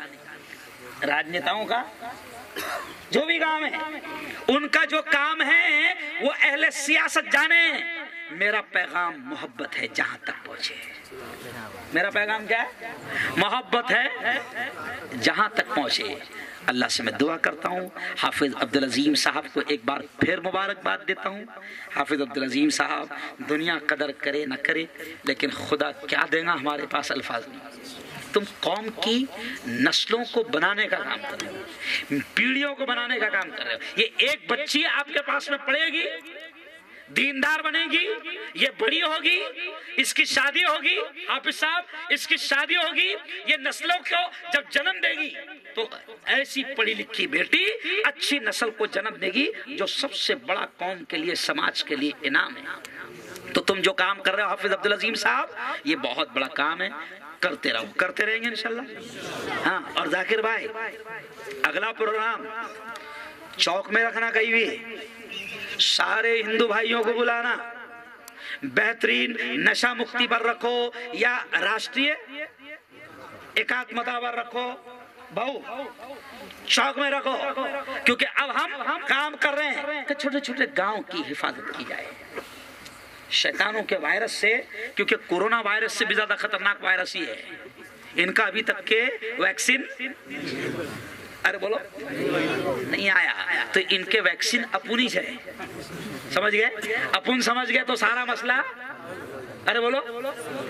राजनेताओं का जो भी काम है उनका जो काम है वो अहले सियासत जाने। मेरा पैगाम मोहब्बत है, जहां तक पहुंचे। मेरा पैगाम क्या है? मोहब्बत है, जहां तक पहुंचे। अल्लाह से मैं दुआ करता हूँ, हाफिज अब्दुल अजीम साहब को एक बार फिर मुबारकबाद देता हूँ। हाफिज अब्दुल अजीम साहब, दुनिया कदर करे न करे, लेकिन खुदा क्या देगा, हमारे पास अल्फाज नहीं। तुम कौम की नस्लों को बनाने का काम कर रहे हो, पीढ़ियों को बनाने का काम कर रहे हो। ये एक बच्ची आपके पास में पढ़ेगी, दीनदार बनेगी, ये बड़ी होगी, इसकी शादी होगी, हाफिज साहब इसकी शादी होगी, ये नस्लों को जब जन्म देगी तो ऐसी पढ़ी लिखी बेटी अच्छी नस्ल को जन्म देगी जो सबसे बड़ा कौम के लिए, समाज के लिए इनाम है। तो तुम जो काम कर रहे हो हाफिज अब्दुल अजीम साहब, ये बहुत बड़ा काम है, करते रहो, करते रहेंगे इंशाल्लाह। हाँ, और जाकिर भाई, अगला प्रोग्राम चौक में रखना, कहीं भी सारे हिंदू भाइयों को बुलाना, बेहतरीन नशा मुक्ति पर रखो या राष्ट्रीय एकात्मता पर रखो, बहु चौक में रखो, क्योंकि अब हम काम कर रहे हैं कि छोटे छोटे गांव की हिफाजत की जाए शैतानों के वायरस से, क्योंकि कोरोना वायरस से भी ज्यादा खतरनाक वायरस ही है। इनका अभी तक के वैक्सीन, अरे बोलो, नहीं आया, तो इनके वैक्सीन अपुनी है, समझ गए? अपुन समझ गए तो सारा मसला, अरे बोलो,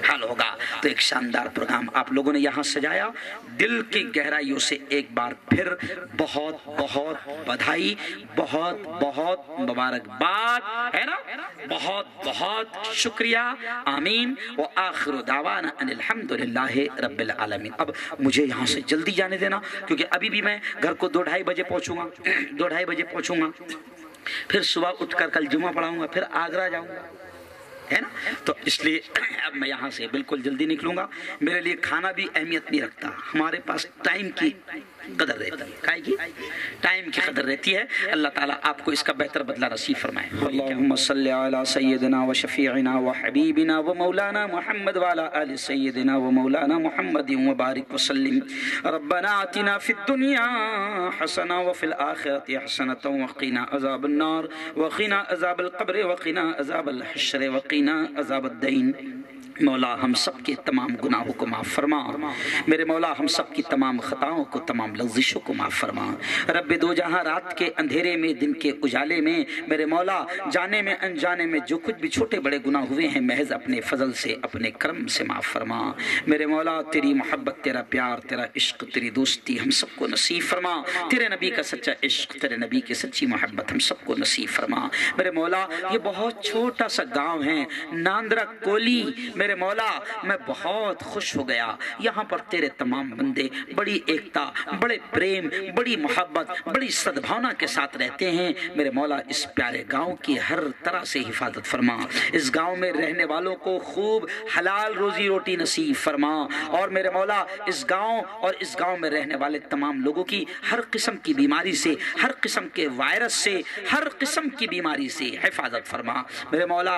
हल होगा। तो एक शानदार प्रोग्राम आप लोगों ने यहाँ सजाया, दिल की गहराइयों से एक बार फिर बहुत बहुत बधाई, बहुत बहुत मुबारकबाद, है ना? बहुत बहुत शुक्रिया, आमीन व आखिर दावाना अनिल हम्दुलिल्लाहि रब्बिल आलमीन। अब मुझे यहाँ से जल्दी जाने देना, क्योंकि अभी भी मैं घर को 2-2:30 बजे पहुँचूंगा, 2-2:30 बजे पहुँचूंगा, फिर सुबह उठकर कल जुमा पढ़ाऊंगा, फिर आगरा जाऊंगा, है ना? तो इसलिए अब मैं यहाँ से बिल्कुल जल्दी निकलूंगा। मेरे लिए खाना भी अहमियत नहीं रखता, हमारे पास टाइम की कदर रहती है, काहे की टाइम की कदर रहती है। अल्लाह ताला आपको इसका बेहतर बदला नसीब फरमाए। अल्लाहुम्मा सल्ली अला सय्यिदिना व शफीइना व हबीबिना व मौलाना मुहम्मद व अला आलि सय्यिदिना व मौलाना मुहम्मद व बारिक व सल्लिम। रब्बना आतिना फिद दुनिया हसना व फिल आखिरति हसनतन व क़िना अज़ाबन नार व क़िना अज़ाबल क़ब्र व क़िना अज़ाबल हश्र व क़िना अज़ाबद दीन। मौला हम सब के तमाम गुनाहों को माफ़ फरमा, मेरे मौला हम सब की तमाम खताओं को, तमाम लग़्ज़िशों को माफ़ फरमा। रब्बे दो जहां, रात के अंधेरे में, दिन के उजाले में, मेरे मौला जाने में अनजाने में जो कुछ भी छोटे बड़े गुनाह हुए हैं, महज अपने फजल से, अपने करम से माफ़ फरमा। मेरे मौला तेरी मोहब्बत, तेरा प्यार, तेरा इश्क, तेरी दोस्ती हम सबको नसीब फरमा। तेरे नबी का सच्चा इश्क, तेरे नबी की सच्ची मोहब्बत हम सबको नसीब फरमा। मेरे मौला ये बहुत छोटा सा गाँव है नांदरा कोली, मेरे मौला मैं बहुत खुश हो गया। यहाँ पर तेरे तमाम बंदे बड़ी एकता, बड़े प्रेम, बड़ी मोहब्बत, बड़ी सद्भावना के साथ रहते हैं। मेरे मौला इस प्यारे गांव की हर तरह से हिफाजत फरमा, इस गांव में रहने वालों को खूब हलाल रोजी रोटी नसीब फरमा। और मेरे मौला इस गांव और इस गांव में रहने वाले तमाम लोगों की हर किस्म की बीमारी से, हर किस्म के वायरस से, हर किस्म की बीमारी से हिफाजत फरमा। मेरे मौला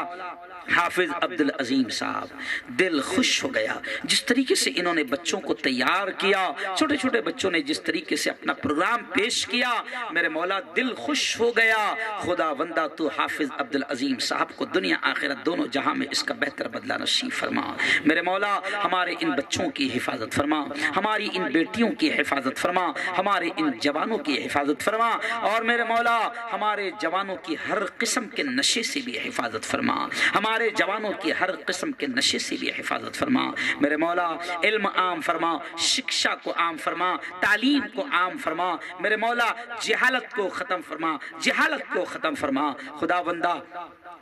हाफिज अब्दुल अजीम साहब, दिल खुश हो गया। जिस तरीके से इन्होंने बच्चों को तैयार किया, छोटे छोटे बच्चों ने जिस तरीके से अपना प्रोग्राम पेश किया, मेरे मौला दिल खुश हो गया। खुदा बंदा तू हाफिज अब्दुल अजीम साहब को दुनिया आखिरत दोनों जहां में इसका बेहतर बदला नसीब फरमा। मेरे मौला हमारे इन बच्चों की हिफाजत फरमा, हमारी इन बेटियों की हिफाजत फरमा, हमारे इन जवानों की हिफाजत फरमा, और मेरे मौला हमारे जवानों की हर किस्म के नशे से भी हिफाजत फरमा, हमारे जवानों की हर किस्म के नशे से भी हिफाजत फरमा। मेरे मौला इल्म आम फरमा, शिक्षा को आम फरमा, तालीम को आम फरमा। मेरे मौला जहालत को ख़त्म फरमा, जहालत को ख़त्म फरमा। खुदा बंदा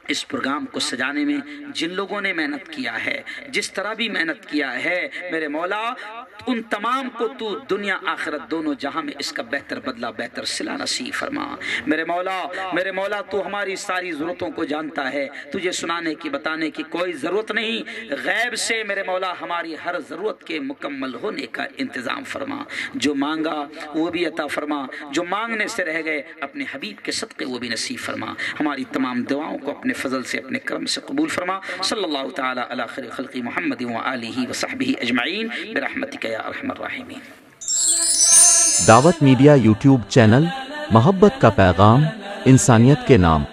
इस प्रोग्राम को सजाने में जिन लोगों ने मेहनत किया है, जिस तरह भी मेहनत किया है, मेरे मौला उन तमाम को तू दुनिया आखिरत दोनों जहां में इसका बेहतर बदला, बेहतर सिला नसीब फरमा। मेरे मौला तू हमारी सारी ज़रूरतों को जानता है, तुझे सुनाने की बताने की कोई ज़रूरत नहीं। गैब से मेरे मौला हमारी हर ज़रूरत के मुकम्मल होने का इंतज़ाम फरमा। जो मांगा वो भी अता फरमा, जो मांगने से रह गए अपने हबीब के सदक़े वो भी नसीब फरमा। हमारी तमाम दुआओं को अपने फजल से, अपने करम से कबूल फरमा। सल्लल्लाहु तआला अला खैर खल्क़ि मुहम्मद व आलिहि व सहबिहि अजमईन बिरहमतिका या अरहमर राहिमीन। दावत मीडिया यूट्यूब चैनल, मोहब्बत का पैगाम, इंसानियत के नाम।